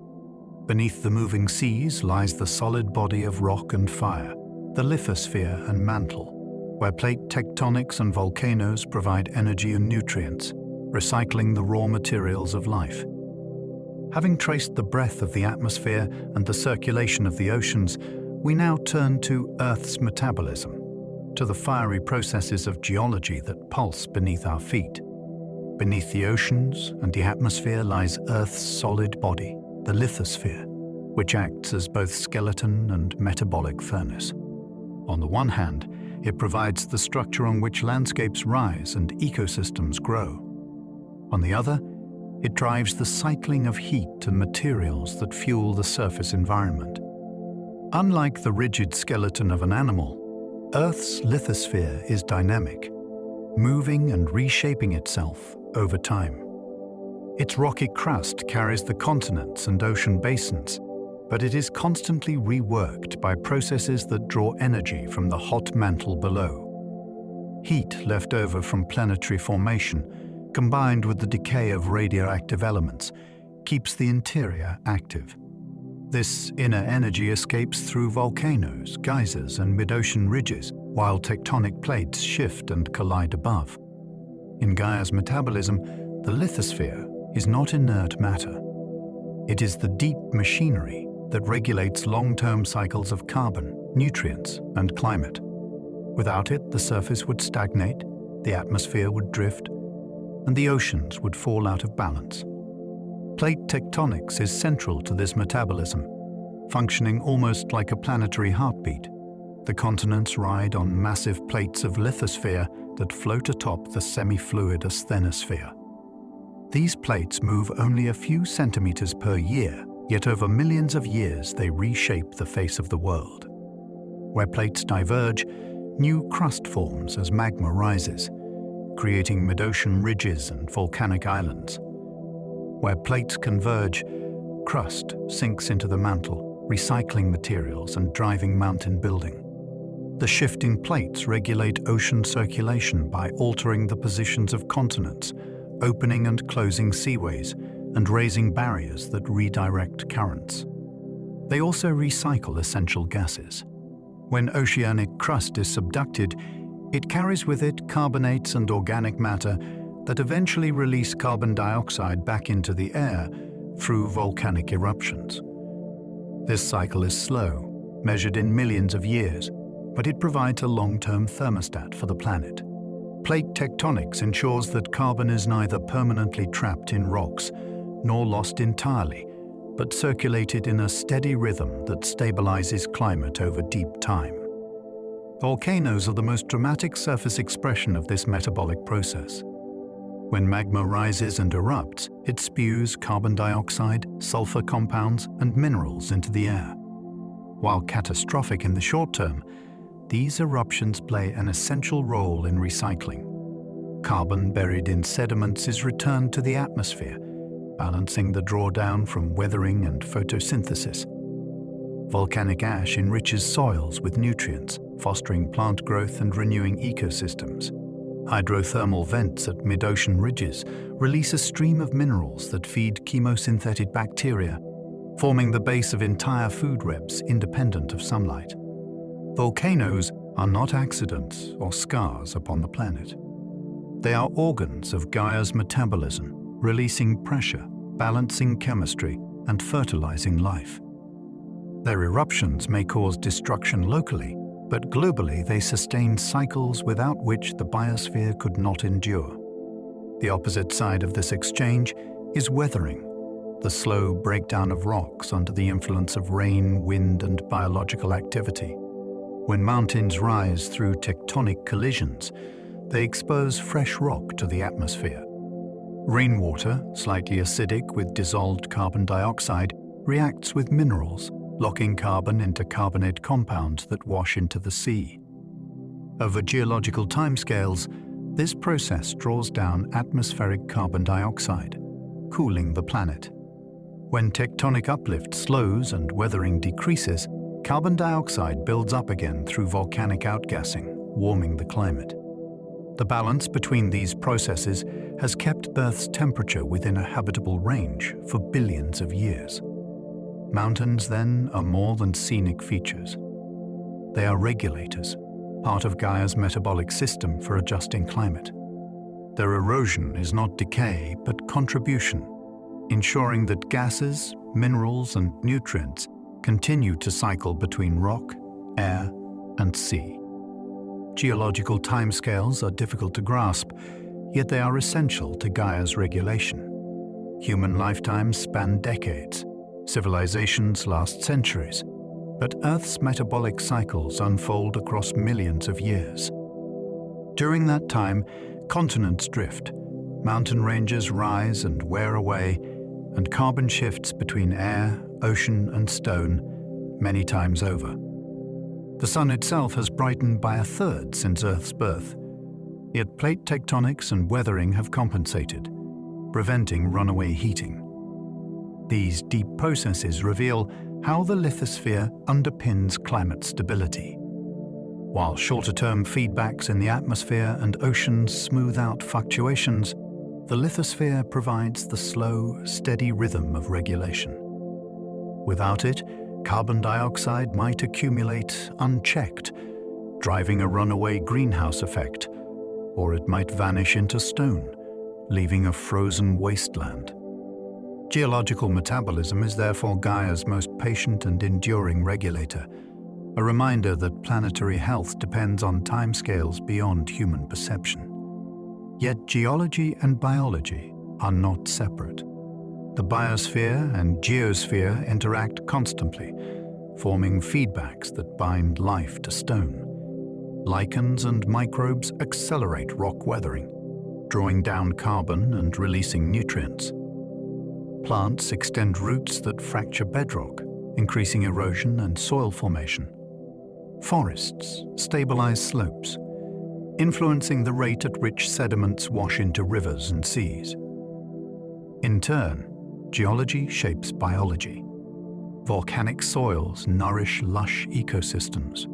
Beneath the moving seas lies the solid body of rock and fire, the lithosphere and mantle, where plate tectonics and volcanoes provide energy and nutrients, recycling the raw materials of life. Having traced the breadth of the atmosphere and the circulation of the oceans, we now turn to Earth's metabolism, to the fiery processes of geology that pulse beneath our feet. Beneath the oceans and the atmosphere lies Earth's solid body, the lithosphere, which acts as both skeleton and metabolic furnace. On the one hand, it provides the structure on which landscapes rise and ecosystems grow. On the other, it drives the cycling of heat and materials that fuel the surface environment. Unlike the rigid skeleton of an animal, Earth's lithosphere is dynamic, moving and reshaping itself over time. Its rocky crust carries the continents and ocean basins, but it is constantly reworked by processes that draw energy from the hot mantle below. Heat left over from planetary formation, combined with the decay of radioactive elements, keeps the interior active. This inner energy escapes through volcanoes, geysers, and mid-ocean ridges, while tectonic plates shift and collide above. In Gaia's metabolism, the lithosphere is not inert matter. It is the deep machinery that regulates long-term cycles of carbon, nutrients, and climate. Without it, the surface would stagnate, the atmosphere would drift, and the oceans would fall out of balance. Plate tectonics is central to this metabolism, functioning almost like a planetary heartbeat. The continents ride on massive plates of lithosphere that float atop the semi-fluid asthenosphere. These plates move only a few centimeters per year, yet over millions of years they reshape the face of the world. Where plates diverge, new crust forms as magma rises, creating mid-ocean ridges and volcanic islands. Where plates converge, crust sinks into the mantle, recycling materials and driving mountain building. The shifting plates regulate ocean circulation by altering the positions of continents, opening and closing seaways, and raising barriers that redirect currents. They also recycle essential gases. When oceanic crust is subducted, it carries with it carbonates and organic matter that eventually release carbon dioxide back into the air through volcanic eruptions. This cycle is slow, measured in millions of years, but it provides a long-term thermostat for the planet. Plate tectonics ensures that carbon is neither permanently trapped in rocks nor lost entirely, but circulated in a steady rhythm that stabilizes climate over deep time. Volcanoes are the most dramatic surface expression of this metabolic process. When magma rises and erupts, it spews carbon dioxide, sulfur compounds, and minerals into the air. While catastrophic in the short term, these eruptions play an essential role in recycling. Carbon buried in sediments is returned to the atmosphere, balancing the drawdown from weathering and photosynthesis. Volcanic ash enriches soils with nutrients, fostering plant growth and renewing ecosystems. Hydrothermal vents at mid-ocean ridges release a stream of minerals that feed chemosynthetic bacteria, forming the base of entire food webs independent of sunlight. Volcanoes are not accidents or scars upon the planet. They are organs of Gaia's metabolism, releasing pressure, balancing chemistry, and fertilizing life. Their eruptions may cause destruction locally, but globally they sustain cycles without which the biosphere could not endure. The opposite side of this exchange is weathering, the slow breakdown of rocks under the influence of rain, wind, and biological activity. When mountains rise through tectonic collisions, they expose fresh rock to the atmosphere. Rainwater, slightly acidic with dissolved carbon dioxide, reacts with minerals, locking carbon into carbonate compounds that wash into the sea. Over geological timescales, this process draws down atmospheric carbon dioxide, cooling the planet. When tectonic uplift slows and weathering decreases, carbon dioxide builds up again through volcanic outgassing, warming the climate. The balance between these processes has kept Earth's temperature within a habitable range for billions of years. Mountains, then, are more than scenic features. They are regulators, part of Gaia's metabolic system for adjusting climate. Their erosion is not decay, but contribution, ensuring that gases, minerals, and nutrients continue to cycle between rock, air, and sea. Geological timescales are difficult to grasp, yet they are essential to Gaia's regulation. Human lifetimes span decades, civilizations last centuries, but Earth's metabolic cycles unfold across millions of years. During that time, continents drift, mountain ranges rise and wear away, and carbon shifts between air, ocean, and stone many times over. The sun itself has brightened by a third since Earth's birth, yet plate tectonics and weathering have compensated, preventing runaway heating. These deep processes reveal how the lithosphere underpins climate stability. While shorter-term feedbacks in the atmosphere and oceans smooth out fluctuations, the lithosphere provides the slow, steady rhythm of regulation. Without it, carbon dioxide might accumulate unchecked, driving a runaway greenhouse effect, or it might vanish into stone, leaving a frozen wasteland. Geological metabolism is therefore Gaia's most patient and enduring regulator, a reminder that planetary health depends on timescales beyond human perception. Yet geology and biology are not separate. The biosphere and geosphere interact constantly, forming feedbacks that bind life to stone. Lichens and microbes accelerate rock weathering, drawing down carbon and releasing nutrients. Plants extend roots that fracture bedrock, increasing erosion and soil formation. Forests stabilize slopes, influencing the rate at which sediments wash into rivers and seas. In turn, geology shapes biology. Volcanic soils nourish lush ecosystems.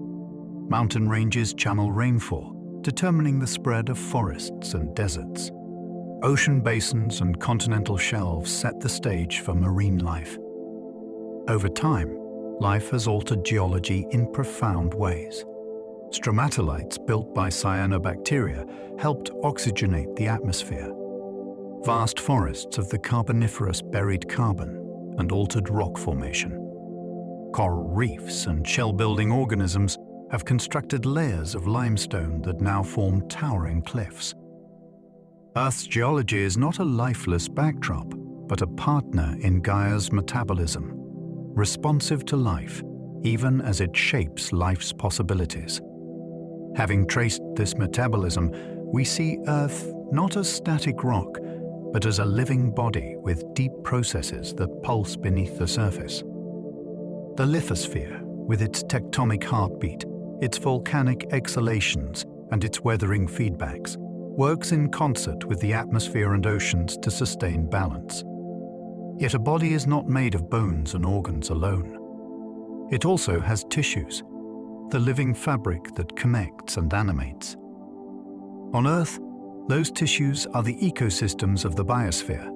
Mountain ranges channel rainfall, determining the spread of forests and deserts. Ocean basins and continental shelves set the stage for marine life. Over time, life has altered geology in profound ways. Stromatolites built by cyanobacteria helped oxygenate the atmosphere. Vast forests of the Carboniferous buried carbon and altered rock formation. Coral reefs and shell-building organisms have constructed layers of limestone that now form towering cliffs. Earth's geology is not a lifeless backdrop, but a partner in Gaia's metabolism, responsive to life, even as it shapes life's possibilities. Having traced this metabolism, we see Earth not as static rock, but as a living body with deep processes that pulse beneath the surface. The lithosphere, with its tectonic heartbeat, its volcanic exhalations, and its weathering feedbacks, works in concert with the atmosphere and oceans to sustain balance. Yet a body is not made of bones and organs alone. It also has tissues, the living fabric that connects and animates. On Earth, those tissues are the ecosystems of the biosphere,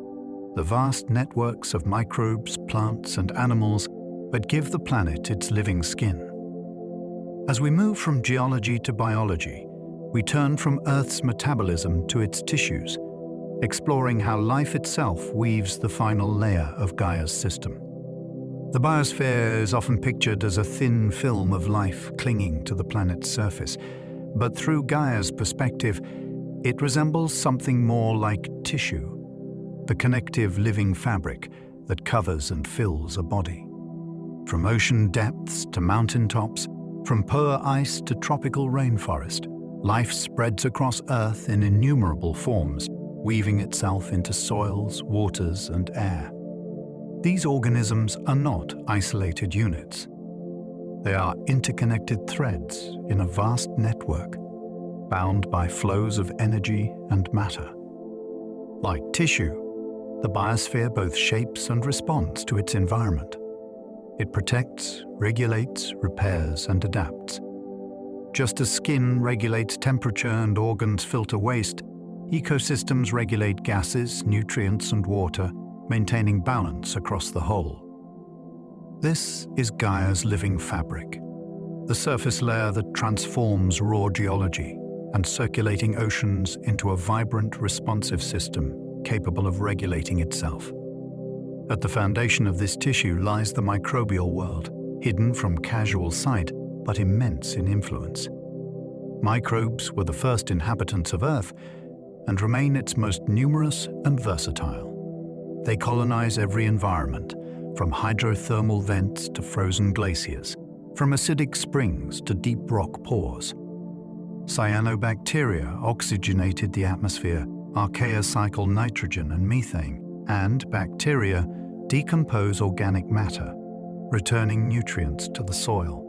the vast networks of microbes, plants, and animals that give the planet its living skin. As we move from geology to biology, we turn from Earth's metabolism to its tissues, exploring how life itself weaves the final layer of Gaia's system. The biosphere is often pictured as a thin film of life clinging to the planet's surface, but through Gaia's perspective, it resembles something more like tissue, the connective living fabric that covers and fills a body. From ocean depths to mountain tops, from polar ice to tropical rainforest, life spreads across Earth in innumerable forms, weaving itself into soils, waters, and air. These organisms are not isolated units. They are interconnected threads in a vast network, bound by flows of energy and matter. Like tissue, the biosphere both shapes and responds to its environment. It protects, regulates, repairs, and adapts. Just as skin regulates temperature and organs filter waste, ecosystems regulate gases, nutrients, and water, maintaining balance across the whole. This is Gaia's living fabric, the surface layer that transforms raw geology and circulating oceans into a vibrant, responsive system capable of regulating itself. At the foundation of this tissue lies the microbial world, hidden from casual sight but immense in influence. Microbes were the first inhabitants of Earth and remain its most numerous and versatile. They colonize every environment, from hydrothermal vents to frozen glaciers, from acidic springs to deep rock pores. Cyanobacteria oxygenated the atmosphere, archaea cycle nitrogen and methane, and bacteria decompose organic matter, returning nutrients to the soil.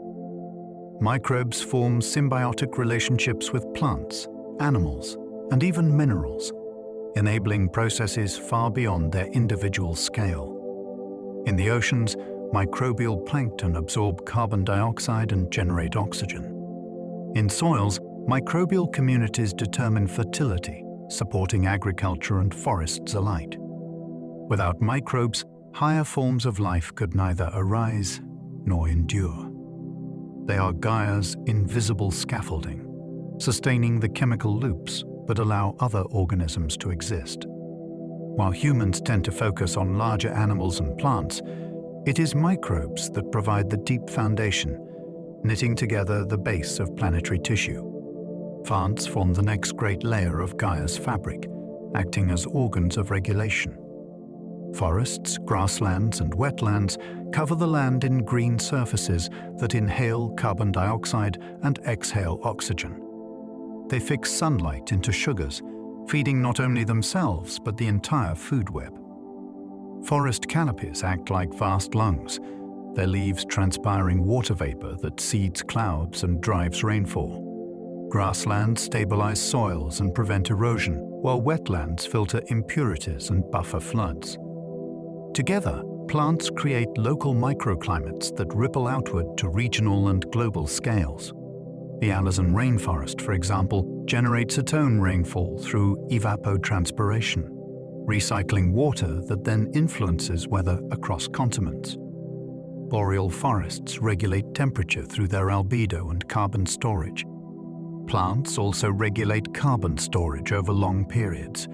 Microbes form symbiotic relationships with plants, animals, and even minerals, enabling processes far beyond their individual scale. In the oceans, microbial plankton absorb carbon dioxide and generate oxygen. In soils, microbial communities determine fertility, supporting agriculture and forests alike. Without microbes, higher forms of life could neither arise nor endure. They are Gaia's invisible scaffolding, sustaining the chemical loops that allow other organisms to exist. While humans tend to focus on larger animals and plants, it is microbes that provide the deep foundation, knitting together the base of planetary tissue. Plants form the next great layer of Gaia's fabric, acting as organs of regulation. Forests, grasslands, and wetlands cover the land in green surfaces that inhale carbon dioxide and exhale oxygen. They fix sunlight into sugars, feeding not only themselves but the entire food web. Forest canopies act like vast lungs, their leaves transpiring water vapor that seeds clouds and drives rainfall. Grasslands stabilize soils and prevent erosion, while wetlands filter impurities and buffer floods. Together, plants create local microclimates that ripple outward to regional and global scales. The Amazon rainforest, for example, generates its own rainfall through evapotranspiration, recycling water that then influences weather across continents. Boreal forests regulate temperature through their albedo and carbon storage. Plants also regulate carbon storage over long periods,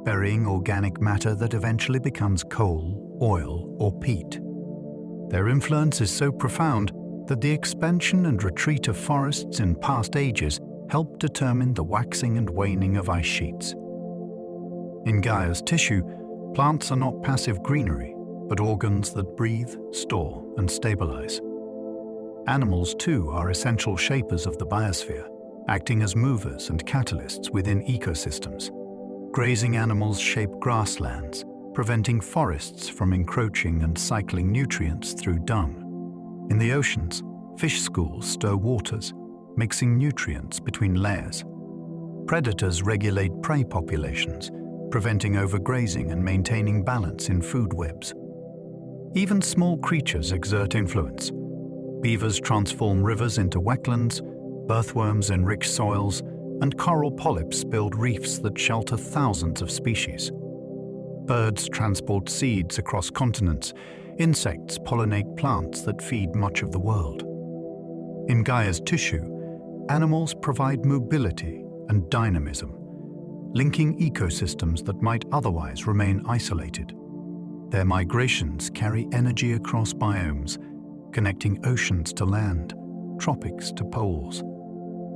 burying organic matter that eventually becomes coal, oil, or peat. Their influence is so profound that the expansion and retreat of forests in past ages helped determine the waxing and waning of ice sheets. In Gaia's tissue, plants are not passive greenery, but organs that breathe, store, and stabilize. Animals, too, are essential shapers of the biosphere, acting as movers and catalysts within ecosystems. Grazing animals shape grasslands, preventing forests from encroaching and cycling nutrients through dung. In the oceans, fish schools stir waters, mixing nutrients between layers. Predators regulate prey populations, preventing overgrazing and maintaining balance in food webs. Even small creatures exert influence. Beavers transform rivers into wetlands, earthworms enrich soils, and coral polyps build reefs that shelter thousands of species. Birds transport seeds across continents. Insects pollinate plants that feed much of the world. In Gaia's tissue, animals provide mobility and dynamism, linking ecosystems that might otherwise remain isolated. Their migrations carry energy across biomes, connecting oceans to land, tropics to poles.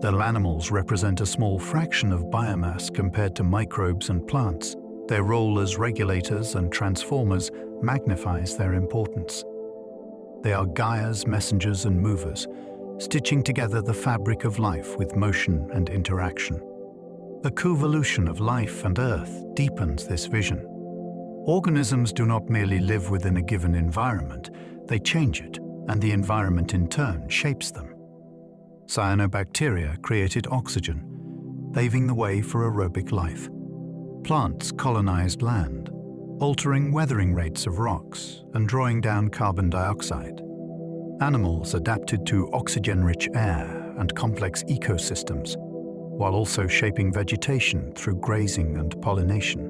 Their animals represent a small fraction of biomass compared to microbes and plants. Their role as regulators and transformers magnifies their importance. They are Gaia's messengers and movers, stitching together the fabric of life with motion and interaction. The coevolution of life and Earth deepens this vision. Organisms do not merely live within a given environment, they change it, and the environment in turn shapes them. Cyanobacteria created oxygen, paving the way for aerobic life. Plants colonized land, altering weathering rates of rocks and drawing down carbon dioxide. Animals adapted to oxygen-rich air and complex ecosystems, while also shaping vegetation through grazing and pollination.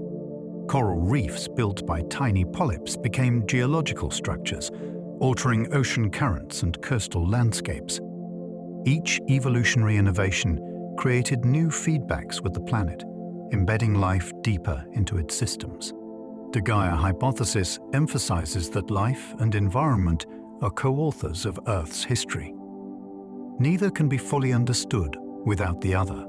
Coral reefs built by tiny polyps became geological structures, altering ocean currents and coastal landscapes. Each evolutionary innovation created new feedbacks with the planet, embedding life deeper into its systems. The Gaia hypothesis emphasizes that life and environment are co-authors of Earth's history. Neither can be fully understood without the other.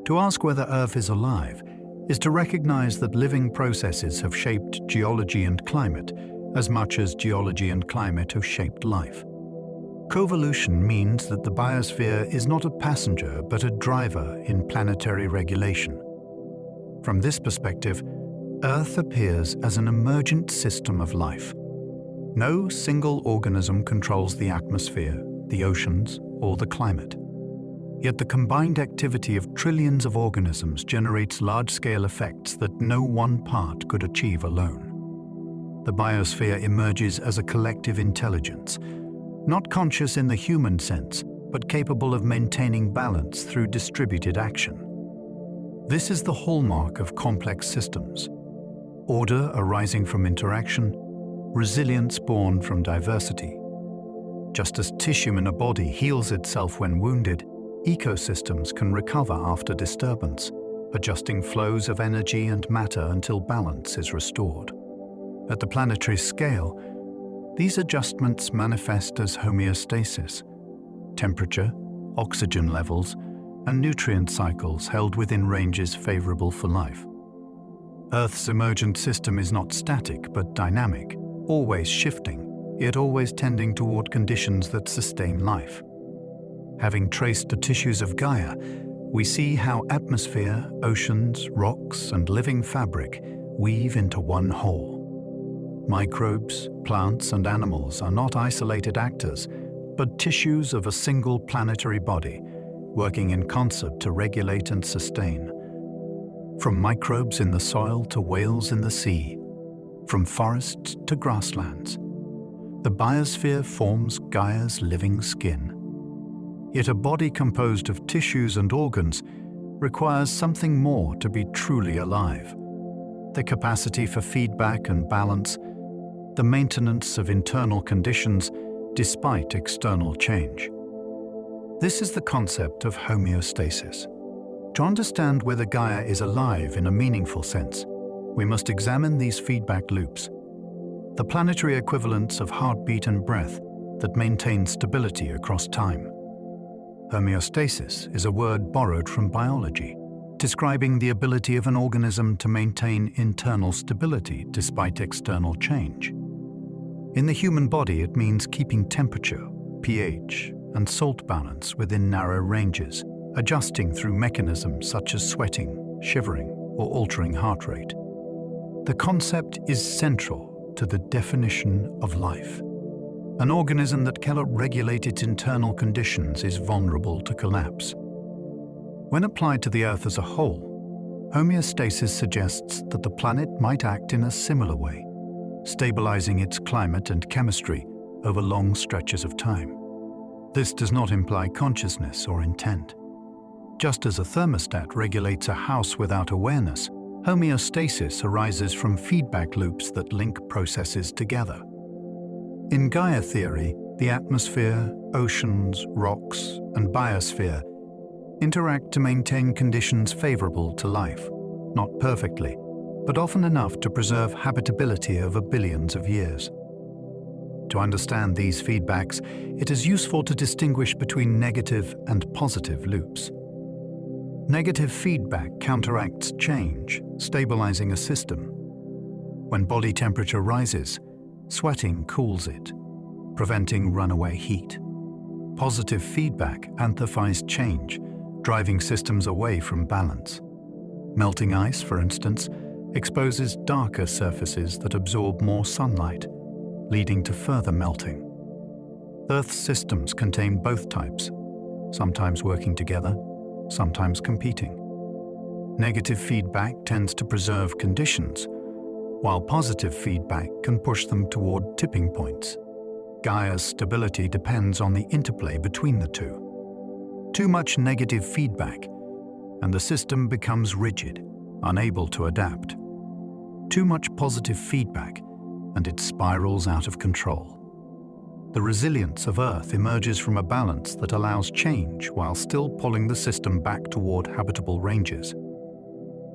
To ask whether Earth is alive is to recognize that living processes have shaped geology and climate as much as geology and climate have shaped life. Coevolution means that the biosphere is not a passenger but a driver in planetary regulation. From this perspective, Earth appears as an emergent system of life. No single organism controls the atmosphere, the oceans, or the climate. Yet the combined activity of trillions of organisms generates large-scale effects that no one part could achieve alone. The biosphere emerges as a collective intelligence, not conscious in the human sense, but capable of maintaining balance through distributed action. This is the hallmark of complex systems: order arising from interaction, resilience born from diversity. Just as tissue in a body heals itself when wounded, ecosystems can recover after disturbance, adjusting flows of energy and matter until balance is restored. At the planetary scale, these adjustments manifest as homeostasis: temperature, oxygen levels, and nutrient cycles held within ranges favorable for life. Earth's emergent system is not static but dynamic, always shifting, yet always tending toward conditions that sustain life. Having traced the tissues of Gaia, we see how atmosphere, oceans, rocks, and living fabric weave into one whole. Microbes, plants, and animals are not isolated actors, but tissues of a single planetary body, working in concert to regulate and sustain. From microbes in the soil to whales in the sea, from forests to grasslands, the biosphere forms Gaia's living skin. Yet a body composed of tissues and organs requires something more to be truly alive: the capacity for feedback and balance, the maintenance of internal conditions despite external change. This is the concept of homeostasis. To understand whether Gaia is alive in a meaningful sense, we must examine these feedback loops, the planetary equivalents of heartbeat and breath that maintain stability across time. Homeostasis is a word borrowed from biology, describing the ability of an organism to maintain internal stability despite external change. In the human body, it means keeping temperature, pH, and salt balance within narrow ranges, adjusting through mechanisms such as sweating, shivering, or altering heart rate. The concept is central to the definition of life. An organism that cannot regulate its internal conditions is vulnerable to collapse. When applied to the Earth as a whole, homeostasis suggests that the planet might act in a similar way, stabilizing its climate and chemistry over long stretches of time. This does not imply consciousness or intent. Just as a thermostat regulates a house without awareness, homeostasis arises from feedback loops that link processes together. In Gaia Theory, the atmosphere, oceans, rocks, and biosphere interact to maintain conditions favorable to life, not perfectly, but often enough to preserve habitability over billions of years. To understand these feedbacks, it is useful to distinguish between negative and positive loops. Negative feedback counteracts change, stabilizing a system. When body temperature rises, sweating cools it, preventing runaway heat. Positive feedback amplifies change, driving systems away from balance. Melting ice, for instance, exposes darker surfaces that absorb more sunlight, leading to further melting. Earth's systems contain both types, sometimes working together, sometimes competing. Negative feedback tends to preserve conditions, while positive feedback can push them toward tipping points. Gaia's stability depends on the interplay between the two. Too much negative feedback, and the system becomes rigid, unable to adapt. Too much positive feedback, and it spirals out of control. The resilience of Earth emerges from a balance that allows change while still pulling the system back toward habitable ranges.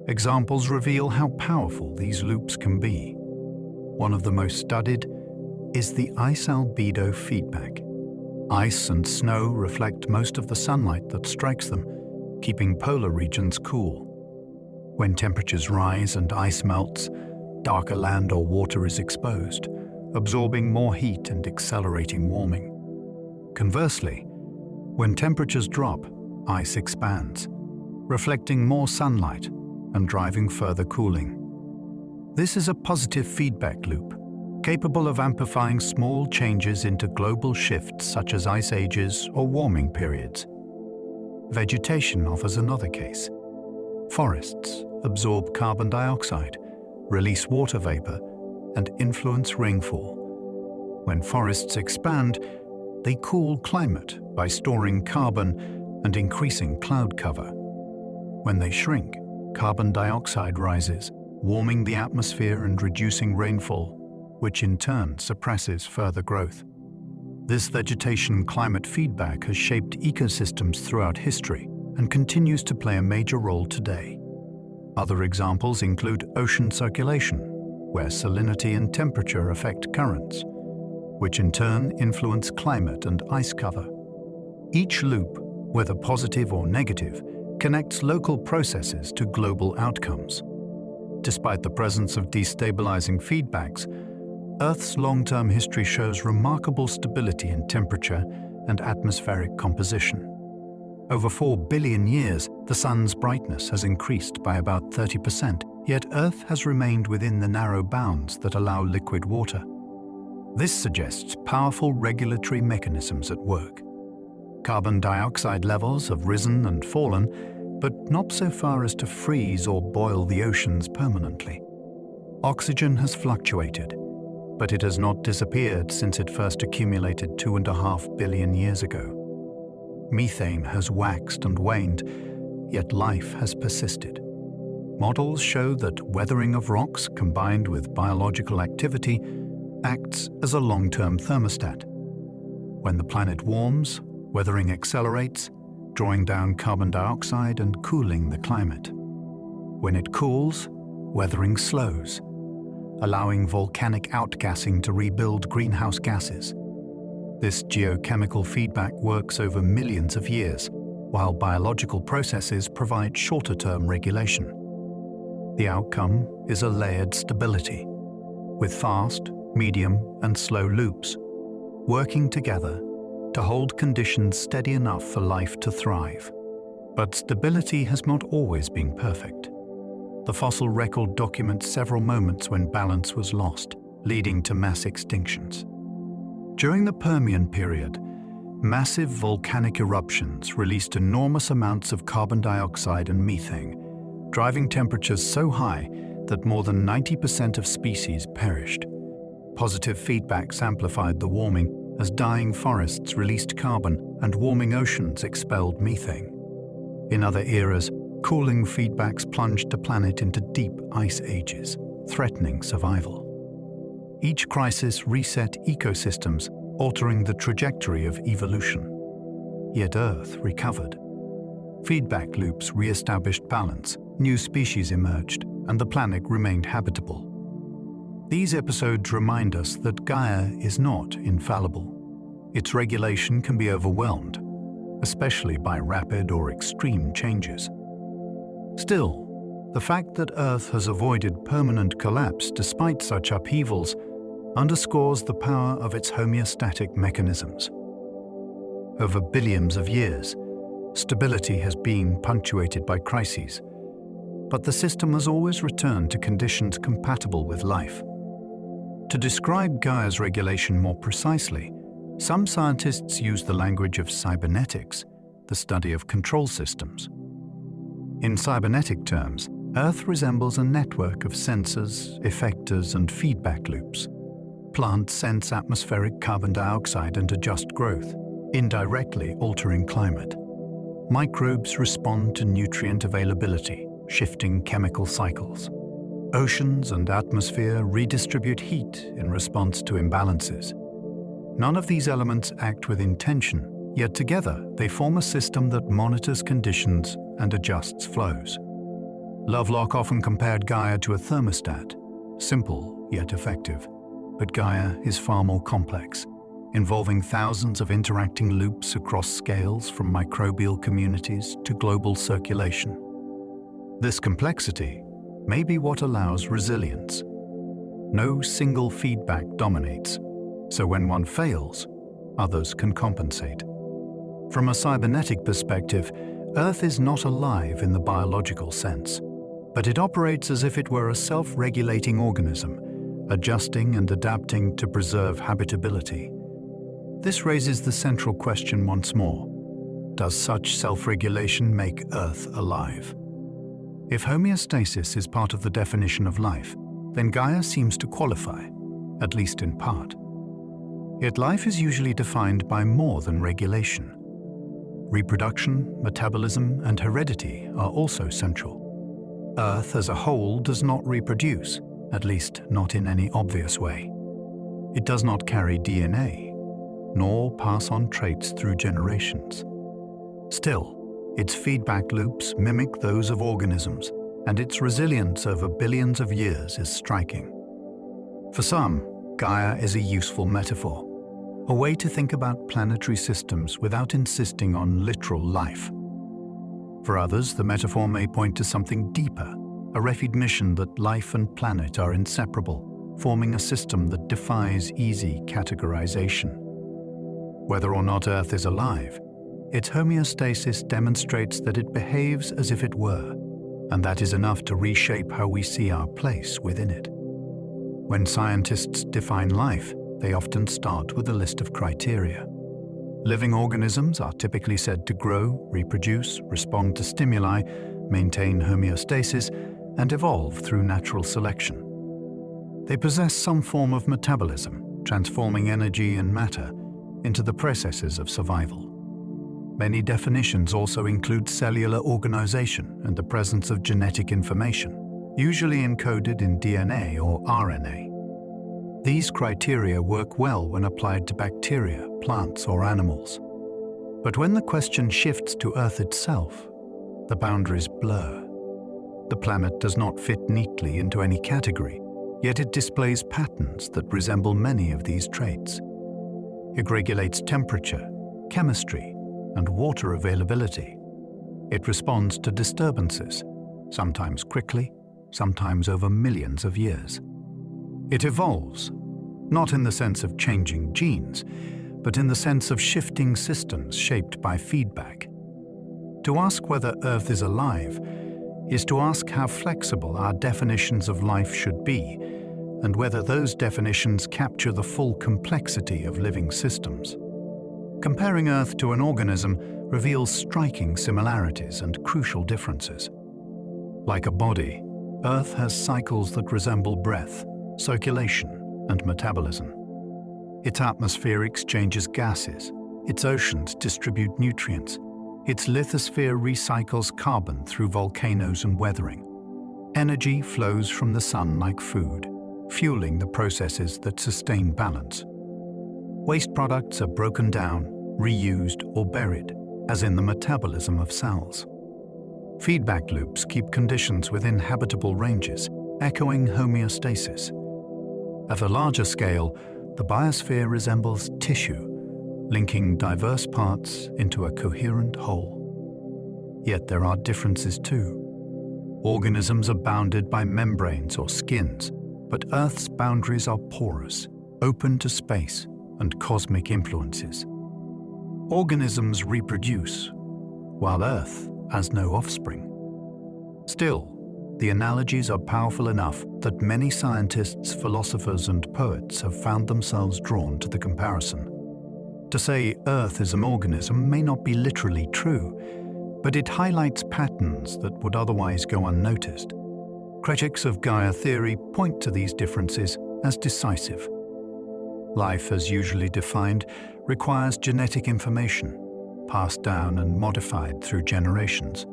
Examples reveal how powerful these loops can be. One of the most studied is the ice albedo feedback. Ice and snow reflect most of the sunlight that strikes them, keeping polar regions cool. When temperatures rise and ice melts, darker land or water is exposed, absorbing more heat and accelerating warming. Conversely, when temperatures drop, ice expands, reflecting more sunlight and driving further cooling. This is a positive feedback loop, capable of amplifying small changes into global shifts such as ice ages or warming periods. Vegetation offers another case. Forests absorb carbon dioxide, release water vapor, and influence rainfall. When forests expand, they cool climate by storing carbon and increasing cloud cover. When they shrink, carbon dioxide rises, warming the atmosphere and reducing rainfall, which in turn suppresses further growth. This vegetation-climate feedback has shaped ecosystems throughout history and continues to play a major role today. Other examples include ocean circulation, where salinity and temperature affect currents, which in turn influence climate and ice cover. Each loop, whether positive or negative, connects local processes to global outcomes. Despite the presence of destabilizing feedbacks, Earth's long-term history shows remarkable stability in temperature and atmospheric composition. Over 4 billion years, the Sun's brightness has increased by about 30%, yet Earth has remained within the narrow bounds that allow liquid water. This suggests powerful regulatory mechanisms at work. Carbon dioxide levels have risen and fallen, but not so far as to freeze or boil the oceans permanently. Oxygen has fluctuated, but it has not disappeared since it first accumulated 2.5 billion years ago. Methane has waxed and waned, yet life has persisted. Models show that weathering of rocks combined with biological activity acts as a long-term thermostat. When the planet warms, weathering accelerates, drawing down carbon dioxide and cooling the climate. When it cools, weathering slows, allowing volcanic outgassing to rebuild greenhouse gases. This geochemical feedback works over millions of years, while biological processes provide shorter-term regulation. The outcome is a layered stability, with fast, medium, and slow loops, working together to hold conditions steady enough for life to thrive. But stability has not always been perfect. The fossil record documents several moments when balance was lost, leading to mass extinctions. During the Permian period, massive volcanic eruptions released enormous amounts of carbon dioxide and methane, driving temperatures so high that more than 90% of species perished. Positive feedbacks amplified the warming as dying forests released carbon and warming oceans expelled methane. In other eras, cooling feedbacks plunged the planet into deep ice ages, threatening survival. Each crisis reset ecosystems, altering the trajectory of evolution. Yet Earth recovered. Feedback loops re-established balance, new species emerged, and the planet remained habitable. These episodes remind us that Gaia is not infallible. Its regulation can be overwhelmed, especially by rapid or extreme changes. Still, the fact that Earth has avoided permanent collapse despite such upheavals underscores the power of its homeostatic mechanisms. Over billions of years, Stability has been punctuated by crises, but the system has always returned to conditions compatible with life. To describe Gaia's regulation more precisely, some scientists use the language of cybernetics, the study of control systems. In cybernetic terms, Earth resembles a network of sensors, effectors, and feedback loops. Plants sense atmospheric carbon dioxide and adjust growth, indirectly altering climate. Microbes respond to nutrient availability, shifting chemical cycles. Oceans and atmosphere redistribute heat in response to imbalances. None of these elements act with intention, yet together they form a system that monitors conditions and adjusts flows. Lovelock often compared Gaia to a thermostat, simple yet effective. But Gaia is far more complex, involving thousands of interacting loops across scales from microbial communities to global circulation. This complexity may be what allows resilience. No single feedback dominates, so when one fails, others can compensate. From a cybernetic perspective, Earth is not alive in the biological sense, but it operates as if it were a self-regulating organism, adjusting and adapting to preserve habitability. This raises the central question once more: does such self-regulation make Earth alive? If homeostasis is part of the definition of life, then Gaia seems to qualify, at least in part. Yet life is usually defined by more than regulation. Reproduction, metabolism, and heredity are also central. Earth as a whole does not reproduce, at least not in any obvious way. It does not carry DNA, nor pass on traits through generations. Still, its feedback loops mimic those of organisms, and its resilience over billions of years is striking. For some, Gaia is a useful metaphor, a way to think about planetary systems without insisting on literal life. For others, the metaphor may point to something deeper, a recognition that life and planet are inseparable, forming a system that defies easy categorization. Whether or not Earth is alive, its homeostasis demonstrates that it behaves as if it were, and that is enough to reshape how we see our place within it. When scientists define life, they often start with a list of criteria. Living organisms are typically said to grow, reproduce, respond to stimuli, maintain homeostasis, and evolve through natural selection. They possess some form of metabolism, transforming energy and matter into the processes of survival. Many definitions also include cellular organization and the presence of genetic information, usually encoded in DNA or RNA. These criteria work well when applied to bacteria, plants, or animals. But when the question shifts to Earth itself, the boundaries blur. The planet does not fit neatly into any category, yet it displays patterns that resemble many of these traits. It regulates temperature, chemistry, and water availability. It responds to disturbances, sometimes quickly, sometimes over millions of years. It evolves, not in the sense of changing genes, but in the sense of shifting systems shaped by feedback. To ask whether Earth is alive is to ask how flexible our definitions of life should be, and whether those definitions capture the full complexity of living systems. Comparing Earth to an organism reveals striking similarities and crucial differences. Like a body, Earth has cycles that resemble breath, circulation, and metabolism. Its atmosphere exchanges gases, its oceans distribute nutrients, its lithosphere recycles carbon through volcanoes and weathering. Energy flows from the sun like food, fueling the processes that sustain balance. Waste products are broken down, reused, or buried, as in the metabolism of cells. Feedback loops keep conditions within habitable ranges, echoing homeostasis. At a larger scale, the biosphere resembles tissue, linking diverse parts into a coherent whole. Yet there are differences too. Organisms are bounded by membranes or skins, but Earth's boundaries are porous, open to space and cosmic influences. Organisms reproduce, while Earth has no offspring. Still, the analogies are powerful enough that many scientists, philosophers, and poets have found themselves drawn to the comparison. To say Earth is an organism may not be literally true, but it highlights patterns that would otherwise go unnoticed. Critics of Gaia theory point to these differences as decisive. Life, as usually defined, requires genetic information, passed down and modified through generations.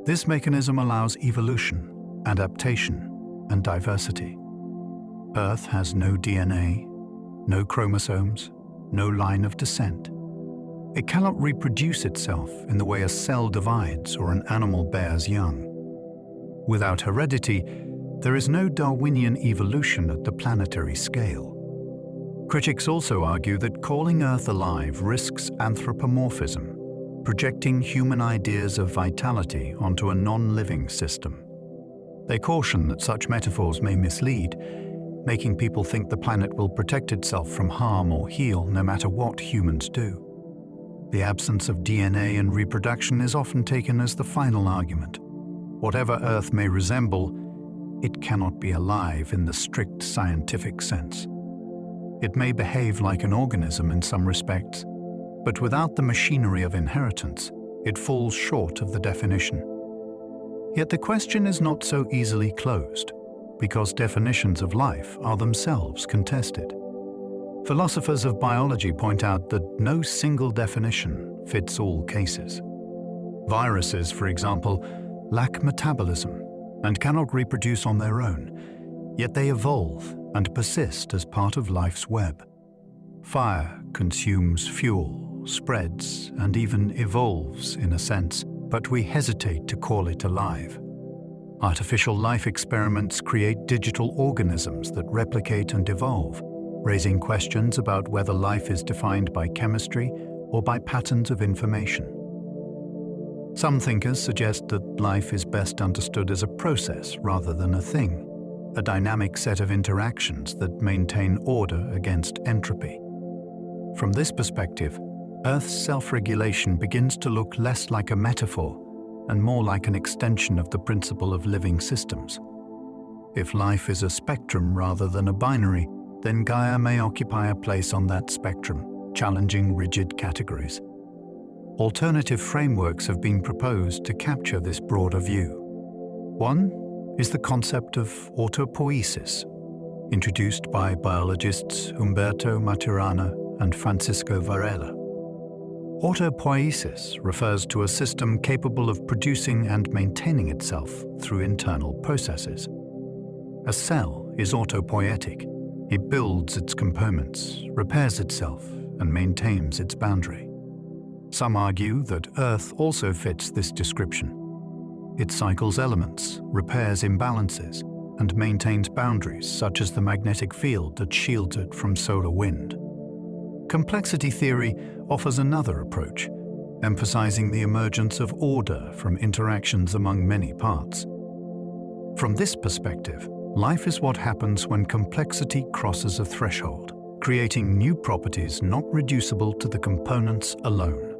This mechanism allows evolution, adaptation, and diversity. Earth has no DNA, no chromosomes, no line of descent. It cannot reproduce itself in the way a cell divides or an animal bears young. Without heredity, there is no Darwinian evolution at the planetary scale. Critics also argue that calling Earth alive risks anthropomorphism, projecting human ideas of vitality onto a non-living system. They caution that such metaphors may mislead, making people think the planet will protect itself from harm or heal no matter what humans do. The absence of DNA and reproduction is often taken as the final argument. Whatever Earth may resemble, it cannot be alive in the strict scientific sense. It may behave like an organism in some respects, but without the machinery of inheritance, it falls short of the definition. Yet the question is not so easily closed, because definitions of life are themselves contested. Philosophers of biology point out that no single definition fits all cases. Viruses, for example, lack metabolism and cannot reproduce on their own, yet they evolve and persist as part of life's web. Fire consumes fuel, spreads, and even evolves in a sense, but we hesitate to call it alive. Artificial life experiments create digital organisms that replicate and evolve, raising questions about whether life is defined by chemistry or by patterns of information. Some thinkers suggest that life is best understood as a process rather than a thing, a dynamic set of interactions that maintain order against entropy. From this perspective, Earth's self-regulation begins to look less like a metaphor and more like an extension of the principle of living systems. If life is a spectrum rather than a binary, then Gaia may occupy a place on that spectrum, challenging rigid categories. Alternative frameworks have been proposed to capture this broader view. One is the concept of autopoiesis, introduced by biologists Umberto Maturana and Francisco Varela. Autopoiesis refers to a system capable of producing and maintaining itself through internal processes. A cell is autopoietic. It builds its components, repairs itself, and maintains its boundary. Some argue that Earth also fits this description. It cycles elements, repairs imbalances, and maintains boundaries such as the magnetic field that shields it from solar wind. Complexity theory offers another approach, emphasizing the emergence of order from interactions among many parts. From this perspective, life is what happens when complexity crosses a threshold, creating new properties not reducible to the components alone.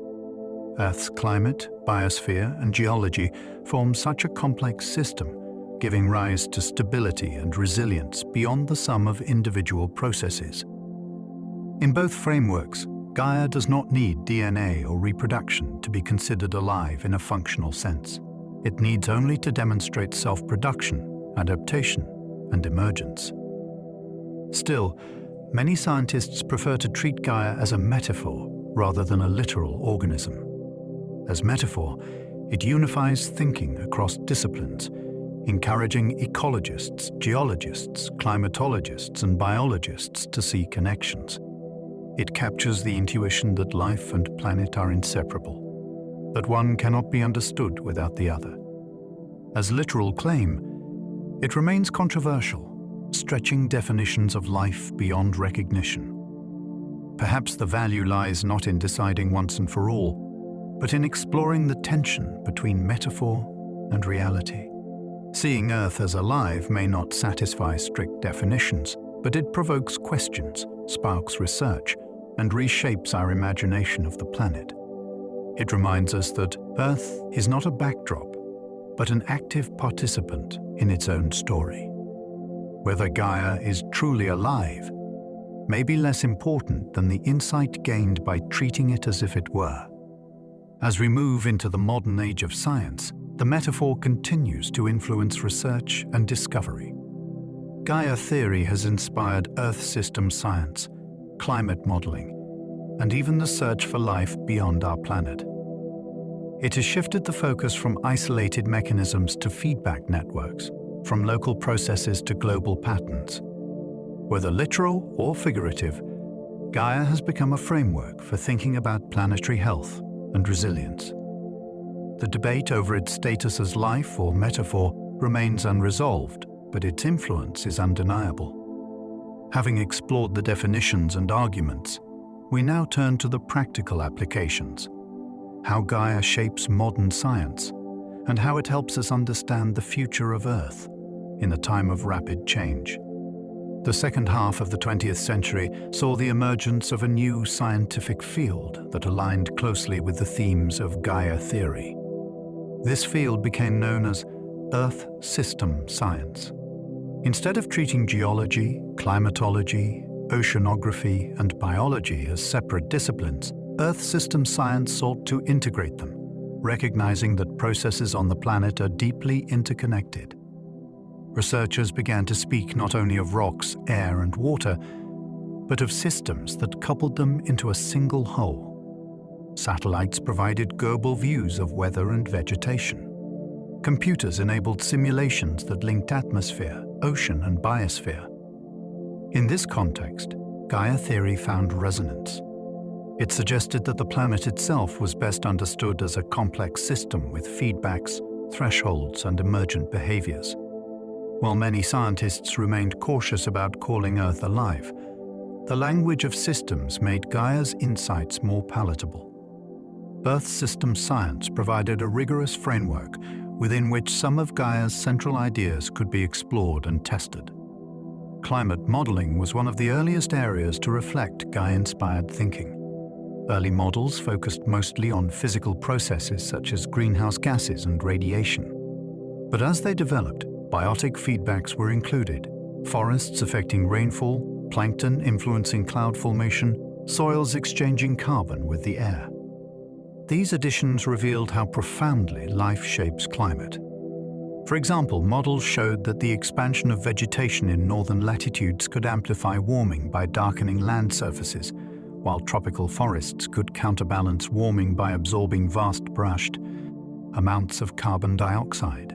Earth's climate, biosphere, and geology form such a complex system, giving rise to stability and resilience beyond the sum of individual processes. In both frameworks, Gaia does not need DNA or reproduction to be considered alive in a functional sense. It needs only to demonstrate self-production, adaptation, and emergence. Still, many scientists prefer to treat Gaia as a metaphor rather than a literal organism. As metaphor, it unifies thinking across disciplines, encouraging ecologists, geologists, climatologists, and biologists to see connections. It captures the intuition that life and planet are inseparable, that one cannot be understood without the other. As literal claim, it remains controversial, stretching definitions of life beyond recognition. Perhaps the value lies not in deciding once and for all, but in exploring the tension between metaphor and reality. Seeing Earth as alive may not satisfy strict definitions, but it provokes questions, sparks research, and reshapes our imagination of the planet. It reminds us that Earth is not a backdrop, but an active participant in its own story. Whether Gaia is truly alive may be less important than the insight gained by treating it as if it were. As we move into the modern age of science, the metaphor continues to influence research and discovery. Gaia Theory has inspired Earth system science, climate modeling, and even the search for life beyond our planet. It has shifted the focus from isolated mechanisms to feedback networks, from local processes to global patterns. Whether literal or figurative, Gaia has become a framework for thinking about planetary health and resilience. The debate over its status as life or metaphor remains unresolved, but its influence is undeniable. Having explored the definitions and arguments, we now turn to the practical applications, how Gaia shapes modern science, and how it helps us understand the future of Earth in a time of rapid change. The second half of the 20th century saw the emergence of a new scientific field that aligned closely with the themes of Gaia Theory. This field became known as Earth System Science. Instead of treating geology, climatology, oceanography, and biology as separate disciplines, Earth System Science sought to integrate them, recognizing that processes on the planet are deeply interconnected. Researchers began to speak not only of rocks, air, and water, but of systems that coupled them into a single whole. Satellites provided global views of weather and vegetation. Computers enabled simulations that linked atmosphere, ocean, and biosphere. In this context, Gaia Theory found resonance. It suggested that the planet itself was best understood as a complex system with feedbacks, thresholds, and emergent behaviors. While many scientists remained cautious about calling Earth alive, the language of systems made Gaia's insights more palatable. Earth system science provided a rigorous framework within which some of Gaia's central ideas could be explored and tested. Climate modeling was one of the earliest areas to reflect Gaia-inspired thinking. Early models focused mostly on physical processes such as greenhouse gases and radiation. But as they developed, biotic feedbacks were included: forests affecting rainfall, plankton influencing cloud formation, soils exchanging carbon with the air. These additions revealed how profoundly life shapes climate. For example, models showed that the expansion of vegetation in northern latitudes could amplify warming by darkening land surfaces, while tropical forests could counterbalance warming by absorbing vast brushed amounts of carbon dioxide.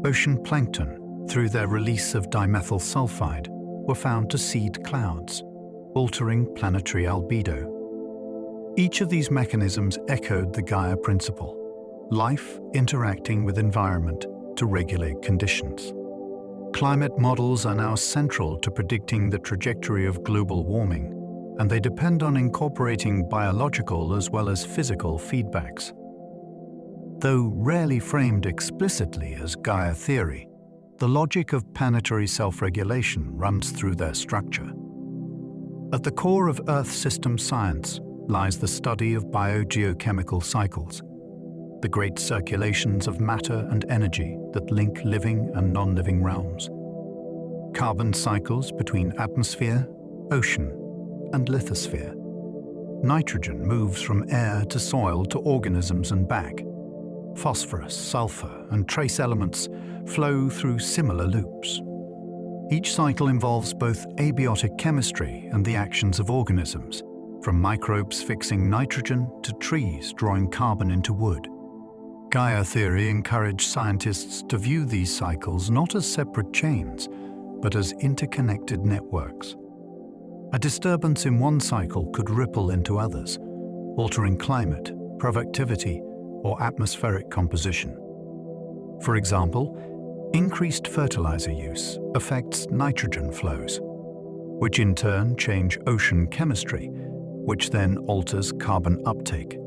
Ocean plankton, through their release of dimethyl sulfide, were found to seed clouds, altering planetary albedo. Each of these mechanisms echoed the Gaia principle: life interacting with environment to regulate conditions. Climate models are now central to predicting the trajectory of global warming, and they depend on incorporating biological as well as physical feedbacks. Though rarely framed explicitly as Gaia Theory, the logic of planetary self-regulation runs through their structure. At the core of Earth system science lies the study of biogeochemical cycles, the great circulations of matter and energy that link living and non-living realms. Carbon cycles between atmosphere, ocean, and lithosphere. Nitrogen moves from air to soil to organisms and back. Phosphorus, sulfur, and trace elements flow through similar loops. Each cycle involves both abiotic chemistry and the actions of organisms, from microbes fixing nitrogen to trees drawing carbon into wood. Gaia Theory encouraged scientists to view these cycles not as separate chains, but as interconnected networks. A disturbance in one cycle could ripple into others, altering climate, productivity, or atmospheric composition. For example, increased fertilizer use affects nitrogen flows, which in turn change ocean chemistry, which then alters carbon uptake.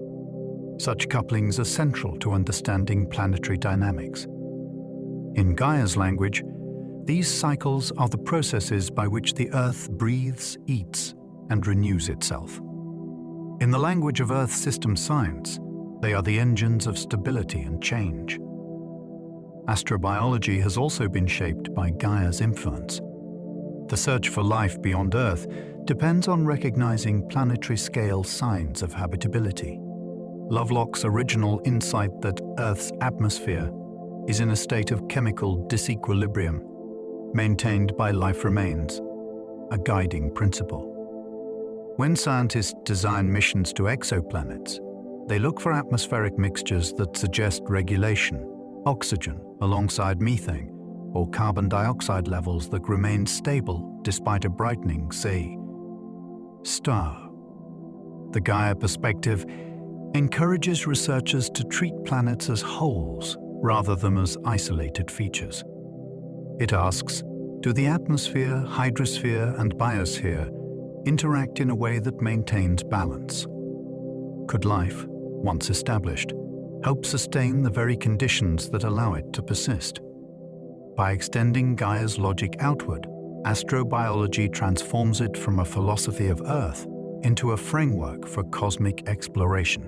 Such couplings are central to understanding planetary dynamics. In Gaia's language, these cycles are the processes by which the Earth breathes, eats, and renews itself. In the language of Earth system science, They are the engines of stability and change. Astrobiology has also been shaped by Gaia's influence. The search for life beyond Earth depends on recognizing planetary-scale signs of habitability. Lovelock's original insight that Earth's atmosphere is in a state of chemical disequilibrium, maintained by life remains, a guiding principle. When scientists design missions to exoplanets, they look for atmospheric mixtures that suggest regulation, oxygen alongside methane, or carbon dioxide levels that remain stable despite a brightening, say, star. The Gaia perspective encourages researchers to treat planets as wholes rather than as isolated features. It asks, do the atmosphere, hydrosphere, and biosphere interact in a way that maintains balance? Could life, once established, help sustain the very conditions that allow it to persist? By extending Gaia's logic outward, astrobiology transforms it from a philosophy of Earth into a framework for cosmic exploration.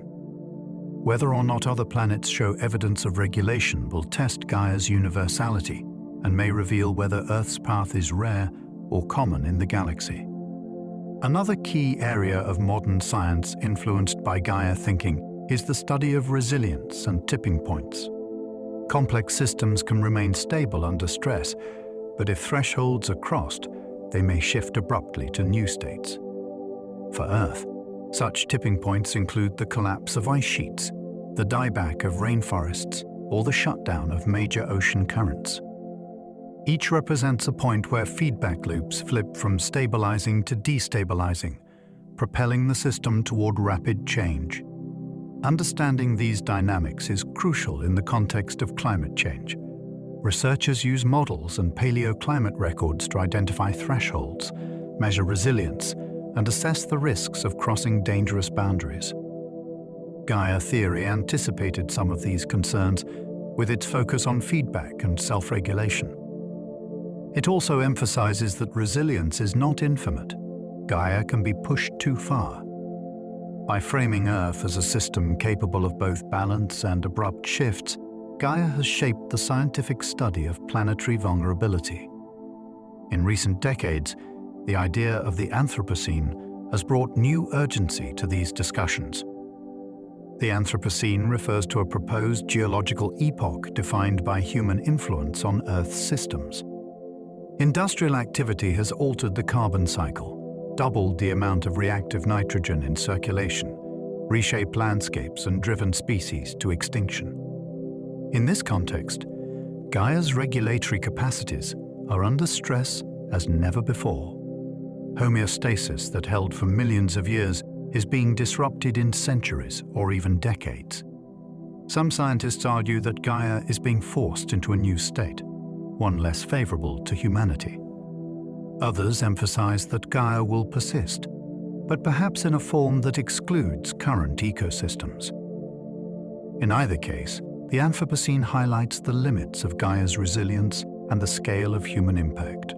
Whether or not other planets show evidence of regulation will test Gaia's universality and may reveal whether Earth's path is rare or common in the galaxy. Another key area of modern science influenced by Gaia thinking is the study of resilience and tipping points. Complex systems can remain stable under stress, but if thresholds are crossed, they may shift abruptly to new states. For Earth, such tipping points include the collapse of ice sheets, the dieback of rainforests, or the shutdown of major ocean currents. Each represents a point where feedback loops flip from stabilizing to destabilizing, propelling the system toward rapid change. Understanding these dynamics is crucial in the context of climate change. Researchers use models and paleoclimate records to identify thresholds, measure resilience, and assess the risks of crossing dangerous boundaries. Gaia Theory anticipated some of these concerns with its focus on feedback and self-regulation. It also emphasizes that resilience is not infinite. Gaia can be pushed too far. By framing Earth as a system capable of both balance and abrupt shifts, Gaia has shaped the scientific study of planetary vulnerability. In recent decades, the idea of the Anthropocene has brought new urgency to these discussions. The Anthropocene refers to a proposed geological epoch defined by human influence on Earth's systems. Industrial activity has altered the carbon cycle, doubled the amount of reactive nitrogen in circulation, reshaped landscapes and driven species to extinction. In this context, Gaia's regulatory capacities are under stress as never before. Homeostasis that held for millions of years is being disrupted in centuries or even decades. Some scientists argue that Gaia is being forced into a new state, one less favorable to humanity. Others emphasize that Gaia will persist, but perhaps in a form that excludes current ecosystems. In either case, the Anthropocene highlights the limits of Gaia's resilience and the scale of human impact.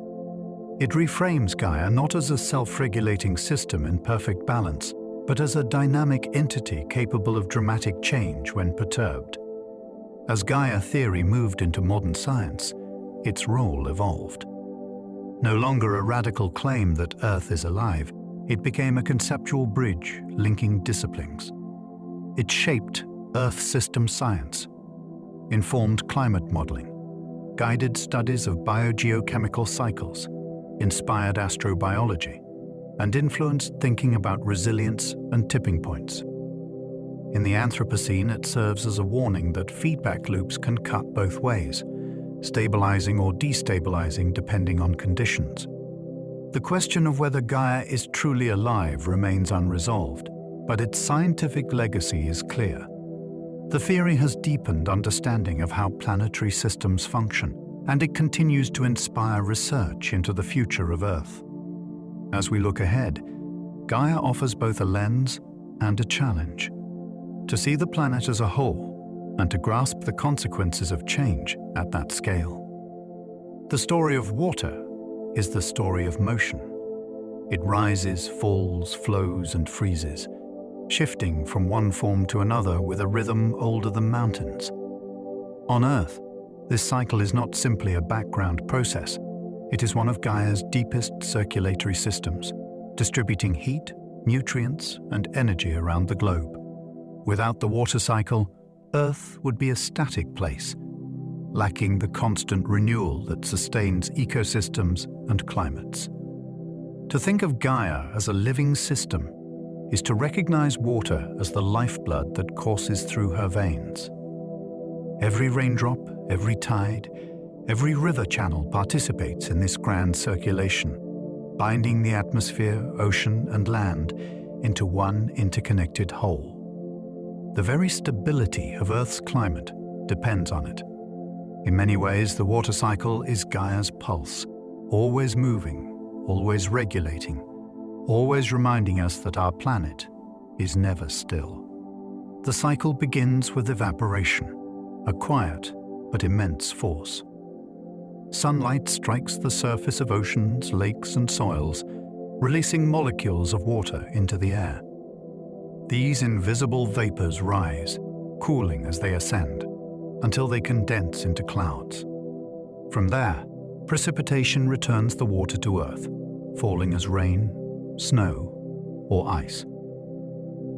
It reframes Gaia not as a self-regulating system in perfect balance, but as a dynamic entity capable of dramatic change when perturbed. As Gaia theory moved into modern science, its role evolved. No longer a radical claim that Earth is alive, it became a conceptual bridge linking disciplines. It shaped Earth system science, informed climate modeling, guided studies of biogeochemical cycles, inspired astrobiology, and influenced thinking about resilience and tipping points. In the Anthropocene, it serves as a warning that feedback loops can cut both ways, stabilizing or destabilizing depending on conditions. The question of whether Gaia is truly alive remains unresolved, but its scientific legacy is clear. The theory has deepened understanding of how planetary systems function, and it continues to inspire research into the future of Earth. As we look ahead, Gaia offers both a lens and a challenge: to see the planet as a whole and to grasp the consequences of change at that scale. The story of water is the story of motion. It rises, falls, flows, and freezes, shifting from one form to another with a rhythm older than mountains. On Earth, this cycle is not simply a background process. It is one of Gaia's deepest circulatory systems, distributing heat, nutrients, and energy around the globe. Without the water cycle, Earth would be a static place, lacking the constant renewal that sustains ecosystems and climates. To think of Gaia as a living system is to recognize water as the lifeblood that courses through her veins. Every raindrop, every tide, every river channel participates in this grand circulation, binding the atmosphere, ocean, and land into one interconnected whole. The very stability of Earth's climate depends on it. In many ways, the water cycle is Gaia's pulse, always moving, always regulating, always reminding us that our planet is never still. The cycle begins with evaporation, a quiet but immense force. Sunlight strikes the surface of oceans, lakes, and soils, releasing molecules of water into the air. These invisible vapors rise, cooling as they ascend, until they condense into clouds. From there, precipitation returns the water to Earth, falling as rain, snow, or ice.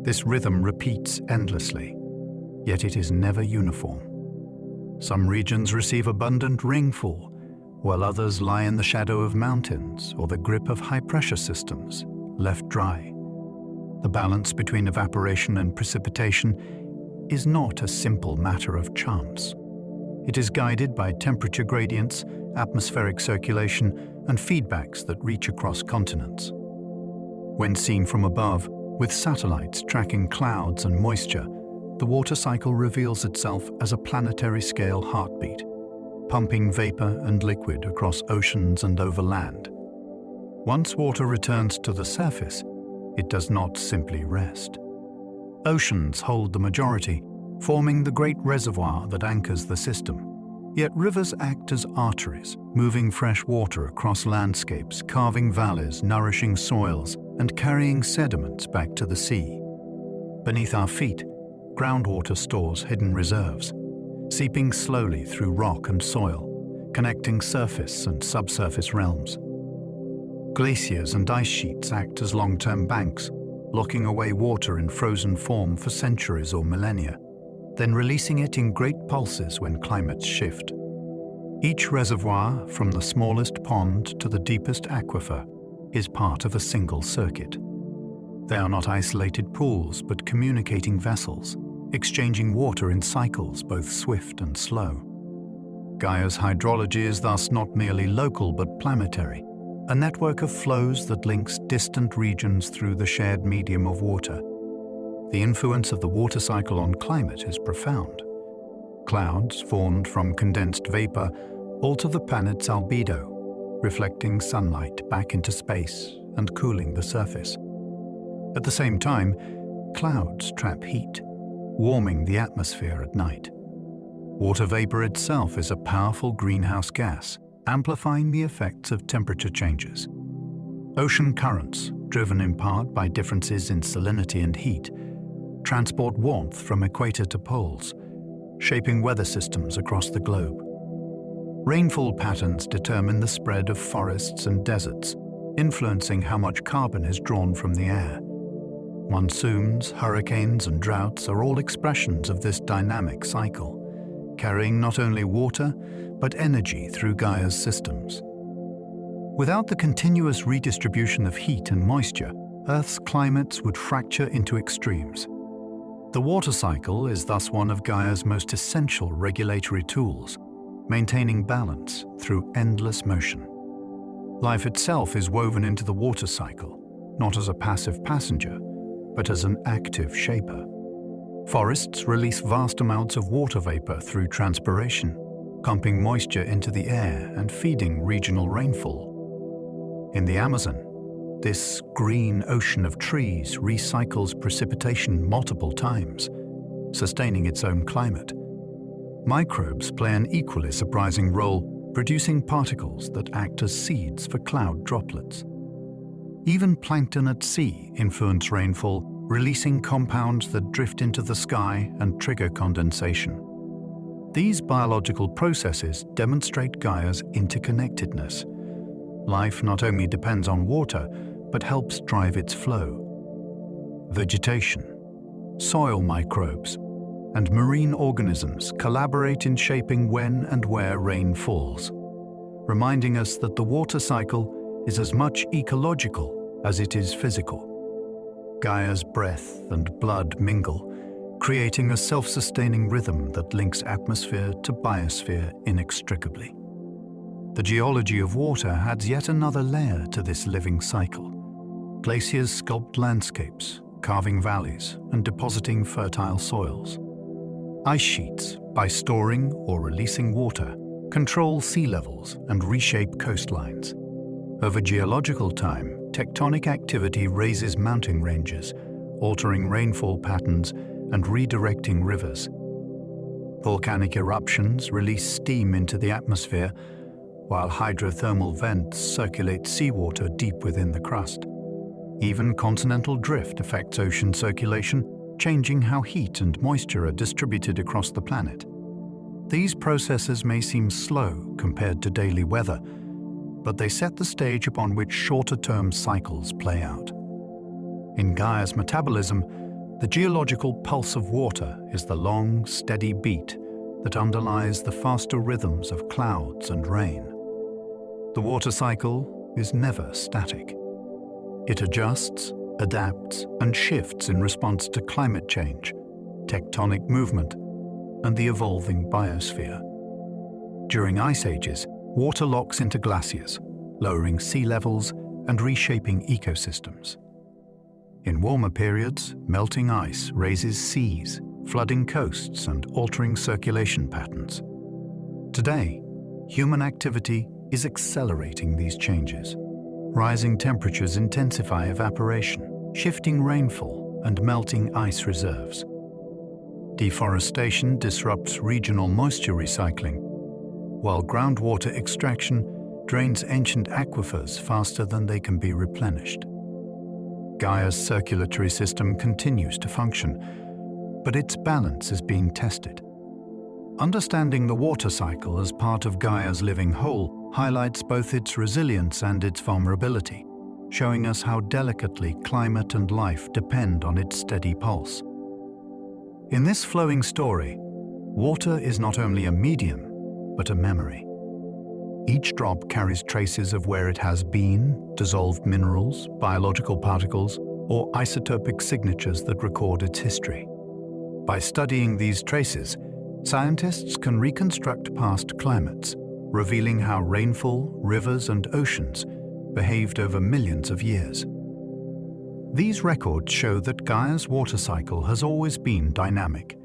This rhythm repeats endlessly, yet it is never uniform. Some regions receive abundant rainfall, while others lie in the shadow of mountains or the grip of high-pressure systems, left dry. The balance between evaporation and precipitation is not a simple matter of chance. It is guided by temperature gradients, atmospheric circulation, and feedbacks that reach across continents. When seen from above, with satellites tracking clouds and moisture, the water cycle reveals itself as a planetary-scale heartbeat, pumping vapor and liquid across oceans and over land. Once water returns to the surface, it does not simply rest. Oceans hold the majority, forming the great reservoir that anchors the system. Yet rivers act as arteries, moving fresh water across landscapes, carving valleys, nourishing soils, and carrying sediments back to the sea. Beneath our feet, groundwater stores hidden reserves, seeping slowly through rock and soil, connecting surface and subsurface realms. Glaciers and ice sheets act as long-term banks, locking away water in frozen form for centuries or millennia, then releasing it in great pulses when climates shift. Each reservoir, from the smallest pond to the deepest aquifer, is part of a single circuit. They are not isolated pools, but communicating vessels, exchanging water in cycles both swift and slow. Gaia's hydrology is thus not merely local but planetary, a network of flows that links distant regions through the shared medium of water. The influence of the water cycle on climate is profound. Clouds, formed from condensed vapor, alter the planet's albedo, reflecting sunlight back into space and cooling the surface. At the same time, clouds trap heat, warming the atmosphere at night. Water vapor itself is a powerful greenhouse gas, amplifying the effects of temperature changes. Ocean currents, driven in part by differences in salinity and heat, transport warmth from equator to poles, shaping weather systems across the globe. Rainfall patterns determine the spread of forests and deserts, influencing how much carbon is drawn from the air. Monsoons, hurricanes, and droughts are all expressions of this dynamic cycle, carrying not only water, but energy through Gaia's systems. Without the continuous redistribution of heat and moisture, Earth's climates would fracture into extremes. The water cycle is thus one of Gaia's most essential regulatory tools, maintaining balance through endless motion. Life itself is woven into the water cycle, not as a passive passenger, but as an active shaper. Forests release vast amounts of water vapor through transpiration, pumping moisture into the air and feeding regional rainfall. In the Amazon, this green ocean of trees recycles precipitation multiple times, sustaining its own climate. Microbes play an equally surprising role, producing particles that act as seeds for cloud droplets. Even plankton at sea influence rainfall releasing compounds that drift into the sky and trigger condensation. These biological processes demonstrate Gaia's interconnectedness. Life not only depends on water, but helps drive its flow. Vegetation, soil microbes, and marine organisms collaborate in shaping when and where rain falls, reminding us that the water cycle is as much ecological as it is physical. Gaia's breath and blood mingle, creating a self-sustaining rhythm that links atmosphere to biosphere inextricably. The geology of water adds yet another layer to this living cycle. Glaciers sculpt landscapes, carving valleys and depositing fertile soils. Ice sheets, by storing or releasing water, control sea levels and reshape coastlines. Over geological time, tectonic activity raises mountain ranges, altering rainfall patterns and redirecting rivers. Volcanic eruptions release steam into the atmosphere, while hydrothermal vents circulate seawater deep within the crust. Even continental drift affects ocean circulation, changing how heat and moisture are distributed across the planet. These processes may seem slow compared to daily weather, but they set the stage upon which shorter-term cycles play out. In Gaia's metabolism, the geological pulse of water is the long, steady beat that underlies the faster rhythms of clouds and rain. The water cycle is never static. It adjusts, adapts, and shifts in response to climate change, tectonic movement, and the evolving biosphere. During ice ages, water locks into glaciers, lowering sea levels and reshaping ecosystems. In warmer periods, melting ice raises seas, flooding coasts and altering circulation patterns. Today, human activity is accelerating these changes. Rising temperatures intensify evaporation, shifting rainfall and melting ice reserves. Deforestation disrupts regional moisture recycling, while groundwater extraction drains ancient aquifers faster than they can be replenished. Gaia's circulatory system continues to function, but its balance is being tested. Understanding the water cycle as part of Gaia's living whole highlights both its resilience and its vulnerability, showing us how delicately climate and life depend on its steady pulse. In this flowing story, water is not only a medium, but a memory. Each drop carries traces of where it has been, dissolved minerals, biological particles, or isotopic signatures that record its history. By studying these traces, scientists can reconstruct past climates, revealing how rainfall, rivers, and oceans behaved over millions of years. These records show that Gaia's water cycle has always been dynamic,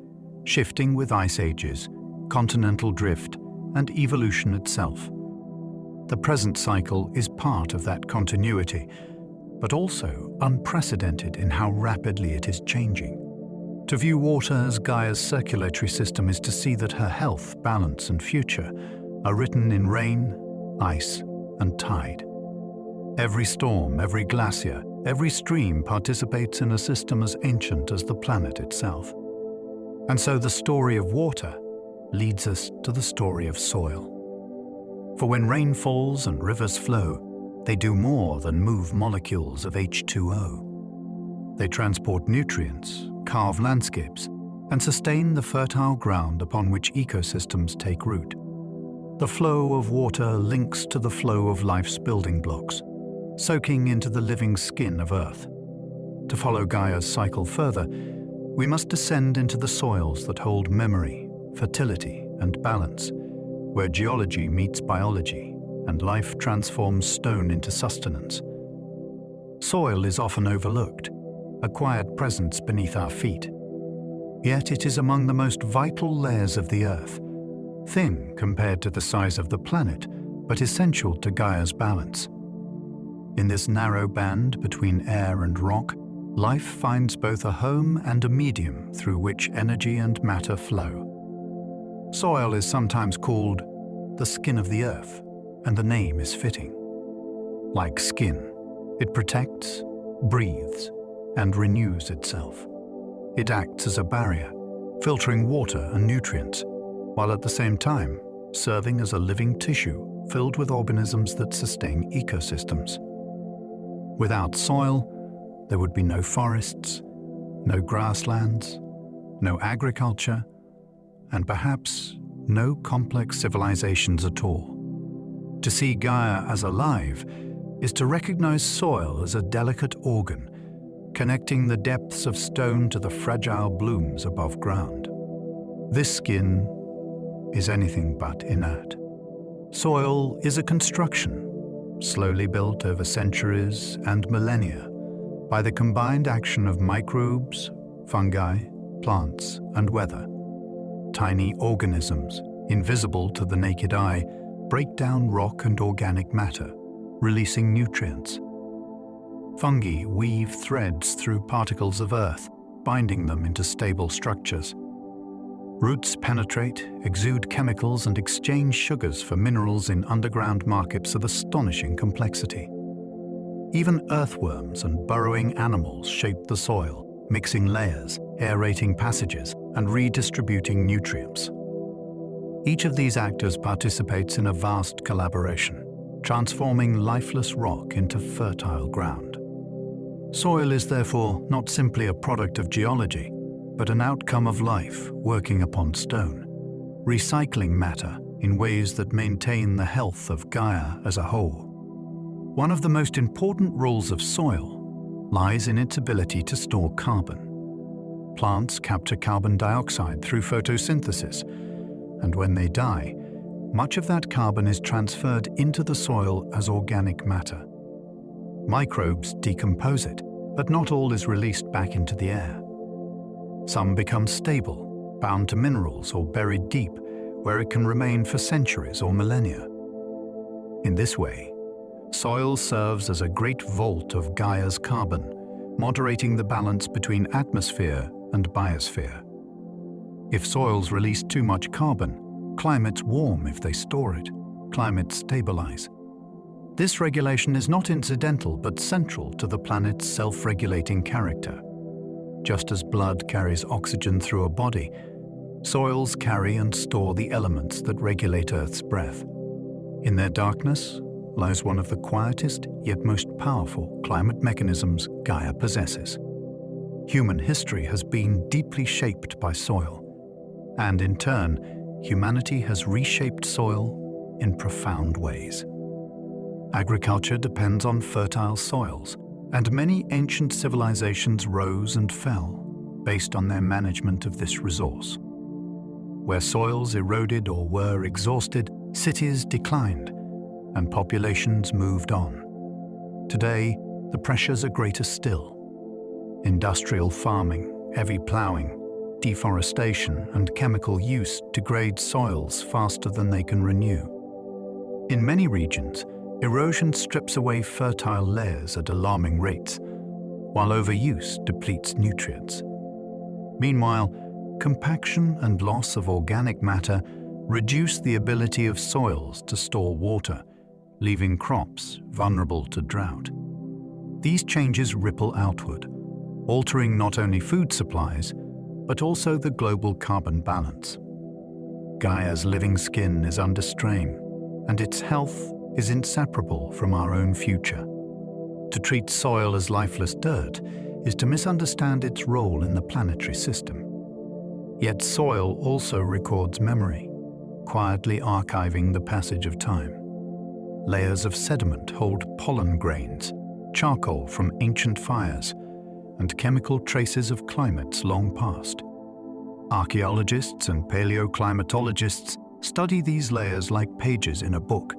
shifting with ice ages, continental drift, and evolution itself. The present cycle is part of that continuity, but also unprecedented in how rapidly it is changing. To view water as Gaia's circulatory system is to see that her health, balance, and future are written in rain, ice, and tide. Every storm, every glacier, every stream participates in a system as ancient as the planet itself. And so the story of water leads us to the story of soil. For when rain falls and rivers flow, they do more than move molecules of H2O. They transport nutrients, carve landscapes, and sustain the fertile ground upon which ecosystems take root. The flow of water links to the flow of life's building blocks, soaking into the living skin of Earth. To follow Gaia's cycle further, we must descend into the soils that hold memory, fertility, and balance, where geology meets biology and life transforms stone into sustenance. Soil is often overlooked, a quiet presence beneath our feet. Yet it is among the most vital layers of the Earth, thin compared to the size of the planet, but essential to Gaia's balance. In this narrow band between air and rock, life finds both a home and a medium through which energy and matter flow. Soil is sometimes called the skin of the Earth, and the name is fitting. Like skin, it protects, breathes, and renews itself. It acts as a barrier, filtering water and nutrients, while at the same time serving as a living tissue filled with organisms that sustain ecosystems. Without soil, there would be no forests, no grasslands, no agriculture, and perhaps no complex civilizations at all. To see Gaia as alive is to recognize soil as a delicate organ, connecting the depths of stone to the fragile blooms above ground. This skin is anything but inert. Soil is a construction, slowly built over centuries and millennia by the combined action of microbes, fungi, plants, and weather. Tiny organisms, invisible to the naked eye, break down rock and organic matter, releasing nutrients. Fungi weave threads through particles of earth, binding them into stable structures. Roots penetrate, exude chemicals, and exchange sugars for minerals in underground markets of astonishing complexity. Even earthworms and burrowing animals shape the soil, mixing layers, aerating passages, and redistributing nutrients. Each of these actors participates in a vast collaboration, transforming lifeless rock into fertile ground. Soil is therefore not simply a product of geology, but an outcome of life working upon stone, recycling matter in ways that maintain the health of Gaia as a whole. One of the most important roles of soil lies in its ability to store carbon. Plants capture carbon dioxide through photosynthesis, and when they die, much of that carbon is transferred into the soil as organic matter. Microbes decompose it, but not all is released back into the air. Some become stable, bound to minerals or buried deep, where it can remain for centuries or millennia. In this way, soil serves as a great vault of Gaia's carbon, moderating the balance between atmosphere and biosphere. If soils release too much carbon, climates warm if they store it, climates stabilize. This regulation is not incidental but central to the planet's self-regulating character. Just as blood carries oxygen through a body, soils carry and store the elements that regulate Earth's breath. In their darkness lies one of the quietest yet most powerful climate mechanisms Gaia possesses. Human history has been deeply shaped by soil, and in turn, humanity has reshaped soil in profound ways. Agriculture depends on fertile soils, and many ancient civilizations rose and fell based on their management of this resource. Where soils eroded or were exhausted, cities declined, and populations moved on. Today, the pressures are greater still. Industrial farming, heavy plowing, deforestation, and chemical use degrade soils faster than they can renew. In many regions, erosion strips away fertile layers at alarming rates, while overuse depletes nutrients. Meanwhile, compaction and loss of organic matter reduce the ability of soils to store water, leaving crops vulnerable to drought. These changes ripple outward, altering not only food supplies, but also the global carbon balance. Gaia's living skin is under strain, and its health is inseparable from our own future. To treat soil as lifeless dirt is to misunderstand its role in the planetary system. Yet soil also records memory, quietly archiving the passage of time. Layers of sediment hold pollen grains, charcoal from ancient fires, and chemical traces of climates long past. Archaeologists and paleoclimatologists study these layers like pages in a book,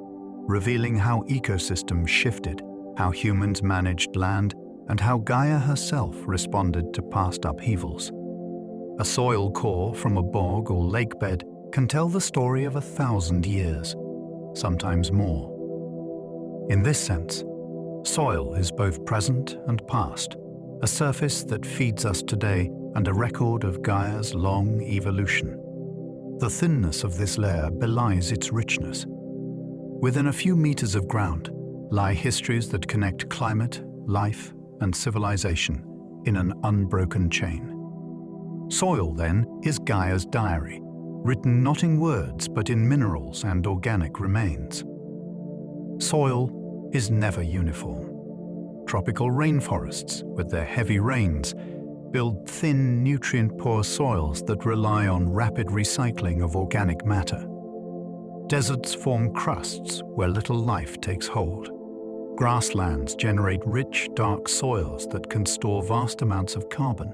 revealing how ecosystems shifted, how humans managed land, and how Gaia herself responded to past upheavals. A soil core from a bog or lake bed can tell the story of 1,000 years, sometimes more. In this sense, soil is both present and past, a surface that feeds us today and a record of Gaia's long evolution. The thinness of this layer belies its richness. Within a few meters of ground lie histories that connect climate, life, and civilization in an unbroken chain. Soil, then, is Gaia's diary, written not in words but in minerals and organic remains. Soil is never uniform. Tropical rainforests, with their heavy rains, build thin, nutrient-poor soils that rely on rapid recycling of organic matter. Deserts form crusts where little life takes hold. Grasslands generate rich, dark soils that can store vast amounts of carbon.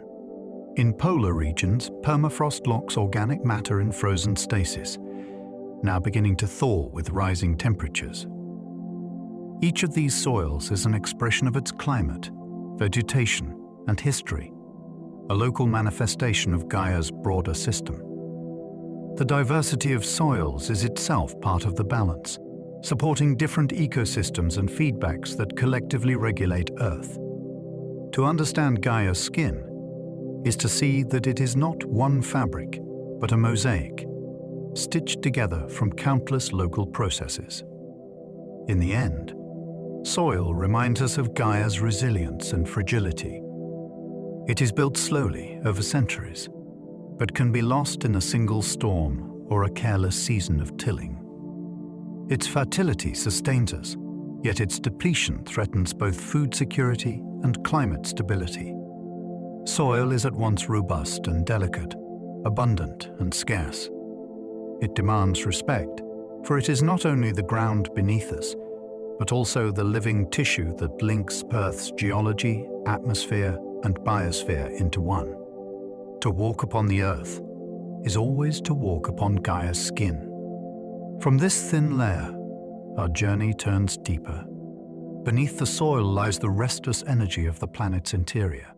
In polar regions, permafrost locks organic matter in frozen stasis, now beginning to thaw with rising temperatures. Each of these soils is an expression of its climate, vegetation, and history, a local manifestation of Gaia's broader system. The diversity of soils is itself part of the balance, supporting different ecosystems and feedbacks that collectively regulate Earth. To understand Gaia's skin is to see that it is not one fabric, but a mosaic, stitched together from countless local processes. In the end, soil reminds us of Gaia's resilience and fragility. It is built slowly over centuries, but can be lost in a single storm or a careless season of tilling. Its fertility sustains us, yet its depletion threatens both food security and climate stability. Soil is at once robust and delicate, abundant and scarce. It demands respect, for it is not only the ground beneath us, but also the living tissue that links Earth's geology, atmosphere, and biosphere into one. To walk upon the Earth is always to walk upon Gaia's skin. From this thin layer, our journey turns deeper. Beneath the soil lies the restless energy of the planet's interior.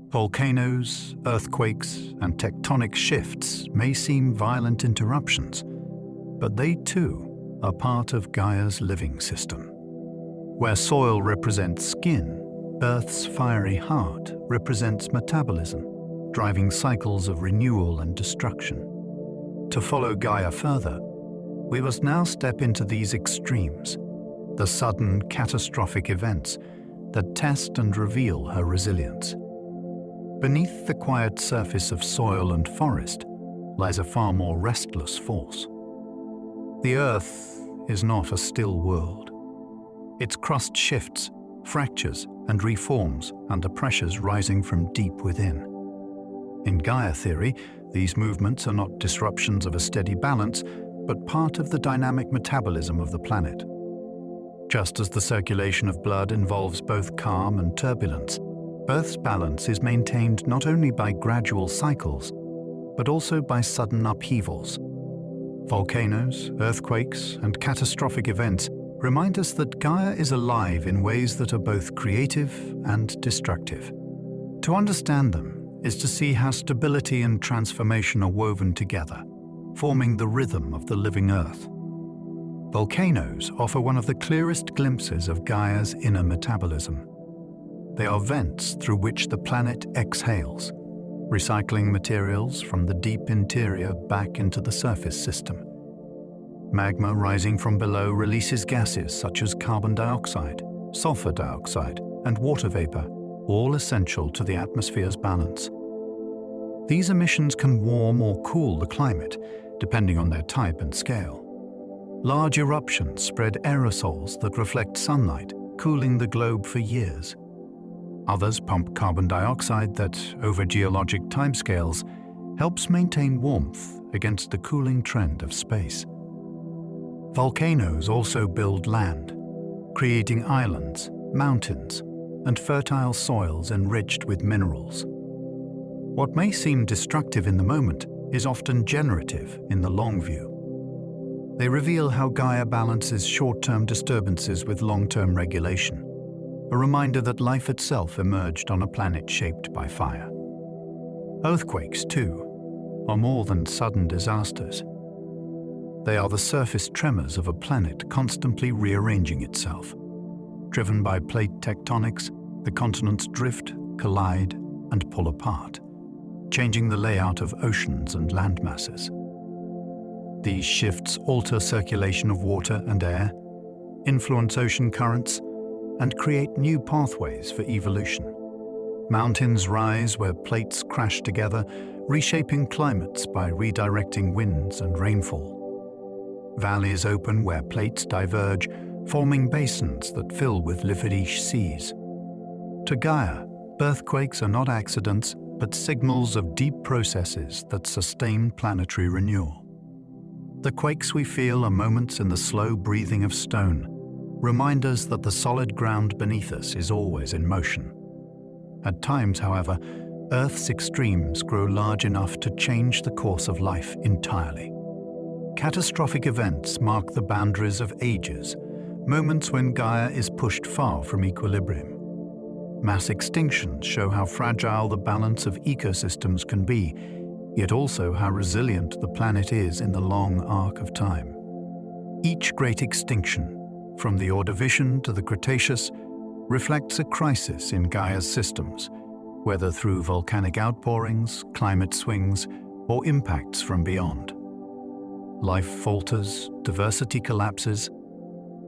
Volcanoes, earthquakes, and tectonic shifts may seem violent interruptions, but they too are part of Gaia's living system. Where soil represents skin, Earth's fiery heart represents metabolism, driving cycles of renewal and destruction. To follow Gaia further, we must now step into these extremes, the sudden, catastrophic events that test and reveal her resilience. Beneath the quiet surface of soil and forest lies a far more restless force. The Earth is not a still world. Its crust shifts, fractures, and reforms under pressures rising from deep within. In Gaia Theory, these movements are not disruptions of a steady balance, but part of the dynamic metabolism of the planet. Just as the circulation of blood involves both calm and turbulence, Earth's balance is maintained not only by gradual cycles, but also by sudden upheavals. Volcanoes, earthquakes, and catastrophic events remind us that Gaia is alive in ways that are both creative and destructive. To understand them is to see how stability and transformation are woven together, forming the rhythm of the living Earth. Volcanoes offer one of the clearest glimpses of Gaia's inner metabolism. They are vents through which the planet exhales, recycling materials from the deep interior back into the surface system. Magma rising from below releases gases such as carbon dioxide, sulfur dioxide, and water vapor, all essential to the atmosphere's balance. These emissions can warm or cool the climate, depending on their type and scale. Large eruptions spread aerosols that reflect sunlight, cooling the globe for years. Others pump carbon dioxide that, over geologic timescales, helps maintain warmth against the cooling trend of space. Volcanoes also build land, creating islands, mountains, and fertile soils enriched with minerals. What may seem destructive in the moment is often generative in the long view. They reveal how Gaia balances short-term disturbances with long-term regulation, a reminder that life itself emerged on a planet shaped by fire. Earthquakes, too, are more than sudden disasters. They are the surface tremors of a planet constantly rearranging itself. Driven by plate tectonics, the continents drift, collide, and pull apart, changing the layout of oceans and land masses. These shifts alter circulation of water and air, influence ocean currents, and create new pathways for evolution. Mountains rise where plates crash together, reshaping climates by redirecting winds and rainfall. Valleys open where plates diverge, forming basins that fill with liquidish seas. To Gaia, earthquakes are not accidents, but signals of deep processes that sustain planetary renewal. The quakes we feel are moments in the slow breathing of stone, remind us that the solid ground beneath us is always in motion. At times, however, Earth's extremes grow large enough to change the course of life entirely. Catastrophic events mark the boundaries of ages, moments when Gaia is pushed far from equilibrium. Mass extinctions show how fragile the balance of ecosystems can be, yet also how resilient the planet is in the long arc of time. Each great extinction, from the Ordovician to the Cretaceous, reflects a crisis in Gaia's systems, whether through volcanic outpourings, climate swings, or impacts from beyond. Life falters, diversity collapses,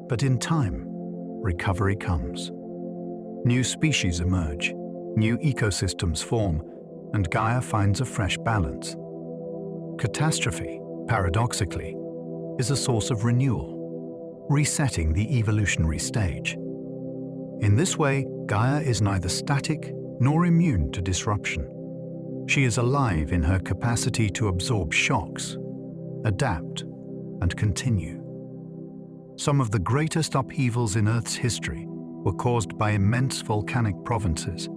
but in time, recovery comes. New species emerge, new ecosystems form, and Gaia finds a fresh balance. Catastrophe, paradoxically, is a source of renewal, resetting the evolutionary stage. In this way, Gaia is neither static nor immune to disruption. She is alive in her capacity to absorb shocks, adapt, and continue. Some of the greatest upheavals in Earth's history were caused by immense volcanic provinces,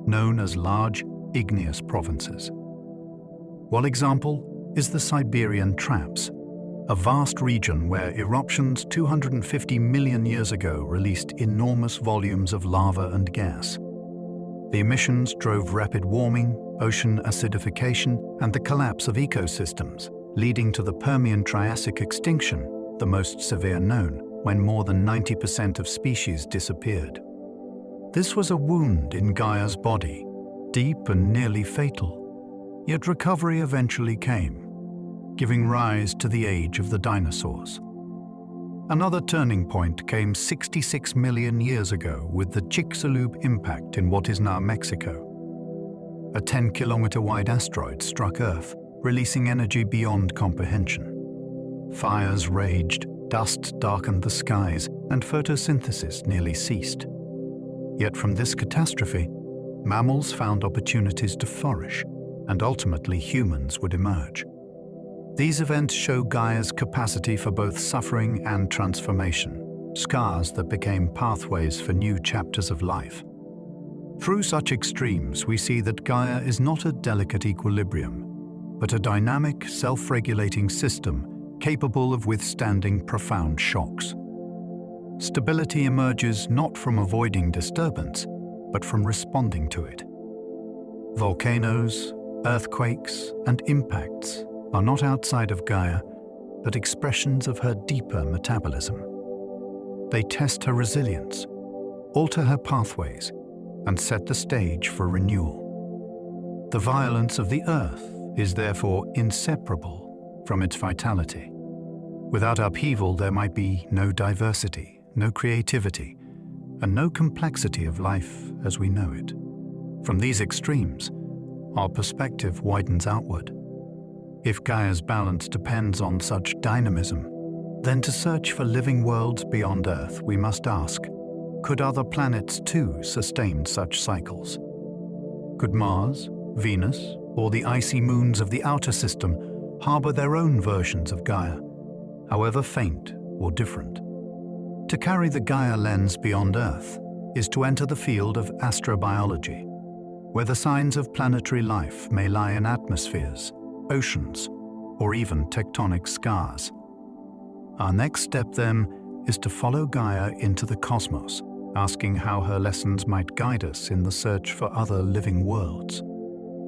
known as large igneous provinces. One example is the Siberian Traps, a vast region where eruptions 250 million years ago released enormous volumes of lava and gas. The emissions drove rapid warming, ocean acidification, and the collapse of ecosystems, leading to the Permian-Triassic extinction, the most severe known, when more than 90% of species disappeared. This was a wound in Gaia's body, deep and nearly fatal, yet recovery eventually came, giving rise to the age of the dinosaurs. Another turning point came 66 million years ago with the Chicxulub impact in what is now Mexico. A 10-kilometer-wide asteroid struck Earth, releasing energy beyond comprehension. Fires raged, dust darkened the skies, and photosynthesis nearly ceased. Yet from this catastrophe, mammals found opportunities to flourish, and ultimately humans would emerge. These events show Gaia's capacity for both suffering and transformation, scars that became pathways for new chapters of life. Through such extremes, we see that Gaia is not a delicate equilibrium, but a dynamic, self-regulating system capable of withstanding profound shocks. Stability emerges not from avoiding disturbance, but from responding to it. Volcanoes, earthquakes, and impacts are not outside of Gaia, but expressions of her deeper metabolism. They test her resilience, alter her pathways, and set the stage for renewal. The violence of the Earth is therefore inseparable from its vitality. Without upheaval, there might be no diversity, no creativity, and no complexity of life as we know it. From these extremes, our perspective widens outward. If Gaia's balance depends on such dynamism, then to search for living worlds beyond Earth, we must ask, could other planets too sustain such cycles? Could Mars, Venus, or the icy moons of the outer system harbor their own versions of Gaia, however faint or different? To carry the Gaia lens beyond Earth is to enter the field of astrobiology, where the signs of planetary life may lie in atmospheres, oceans, or even tectonic scars. Our next step, then, is to follow Gaia into the cosmos, asking how her lessons might guide us in the search for other living worlds.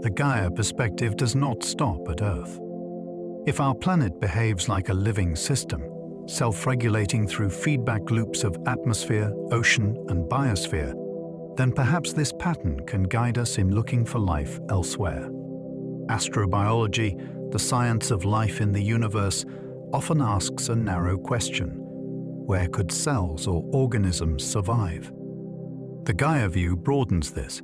The Gaia perspective does not stop at Earth. If our planet behaves like a living system, self-regulating through feedback loops of atmosphere, ocean, and biosphere, then perhaps this pattern can guide us in looking for life elsewhere. Astrobiology, the science of life in the universe, often asks a narrow question: where could cells or organisms survive? The Gaia view broadens this.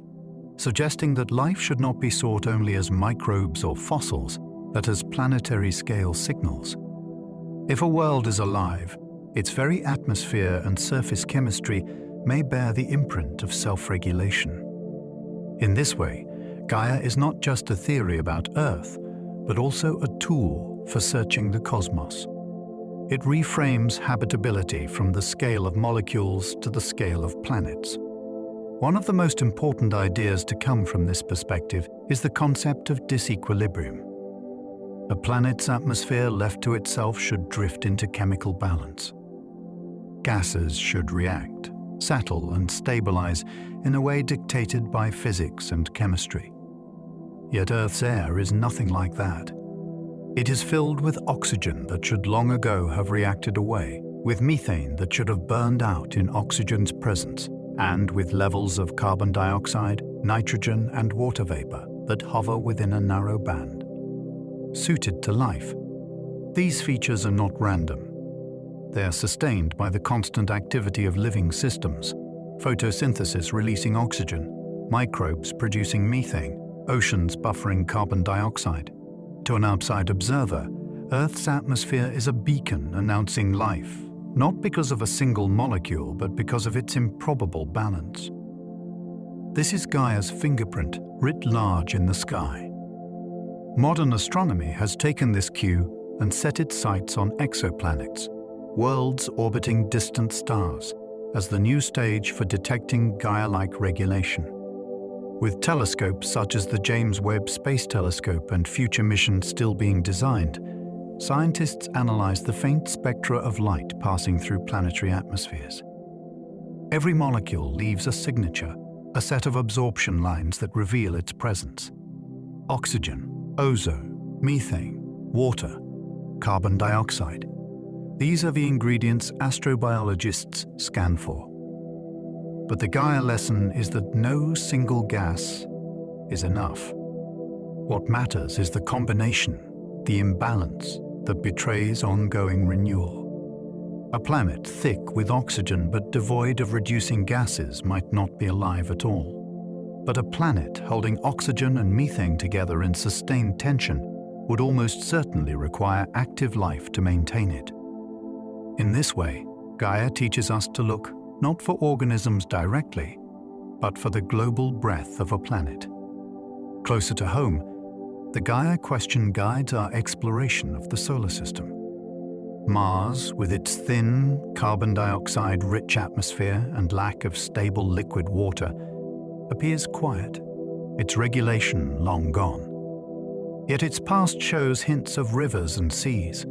suggesting that life should not be sought only as microbes or fossils, but as planetary scale signals. If a world is alive, its very atmosphere and surface chemistry may bear the imprint of self-regulation. In this way, Gaia is not just a theory about Earth, but also a tool for searching the cosmos. It reframes habitability from the scale of molecules to the scale of planets. One of the most important ideas to come from this perspective is the concept of disequilibrium. A planet's atmosphere left to itself should drift into chemical balance. Gases should react, settle and stabilize in a way dictated by physics and chemistry. Yet Earth's air is nothing like that. It is filled with oxygen that should long ago have reacted away, with methane that should have burned out in oxygen's presence, and with levels of carbon dioxide, nitrogen and water vapor that hover within a narrow band. Suited to life, these features are not random. They are sustained by the constant activity of living systems, photosynthesis releasing oxygen, microbes producing methane, oceans buffering carbon dioxide. To an outside observer, Earth's atmosphere is a beacon announcing life, not because of a single molecule, but because of its improbable balance. This is Gaia's fingerprint writ large in the sky. Modern astronomy has taken this cue and set its sights on exoplanets, worlds orbiting distant stars, as the new stage for detecting Gaia-like regulation. With telescopes such as the James Webb Space Telescope and future missions still being designed, scientists analyze the faint spectra of light passing through planetary atmospheres. Every molecule leaves a signature, a set of absorption lines that reveal its presence. Oxygen, ozone, methane, water, carbon dioxide. These are the ingredients astrobiologists scan for. But the Gaia lesson is that no single gas is enough. What matters is the combination, the imbalance that betrays ongoing renewal. A planet thick with oxygen but devoid of reducing gases might not be alive at all. But a planet holding oxygen and methane together in sustained tension would almost certainly require active life to maintain it. In this way, Gaia teaches us to look not for organisms directly, but for the global breadth of a planet. Closer to home, the Gaia question guides our exploration of the solar system. Mars, with its thin, carbon dioxide-rich atmosphere and lack of stable liquid water, appears quiet, its regulation long gone. Yet its past shows hints of rivers and seas,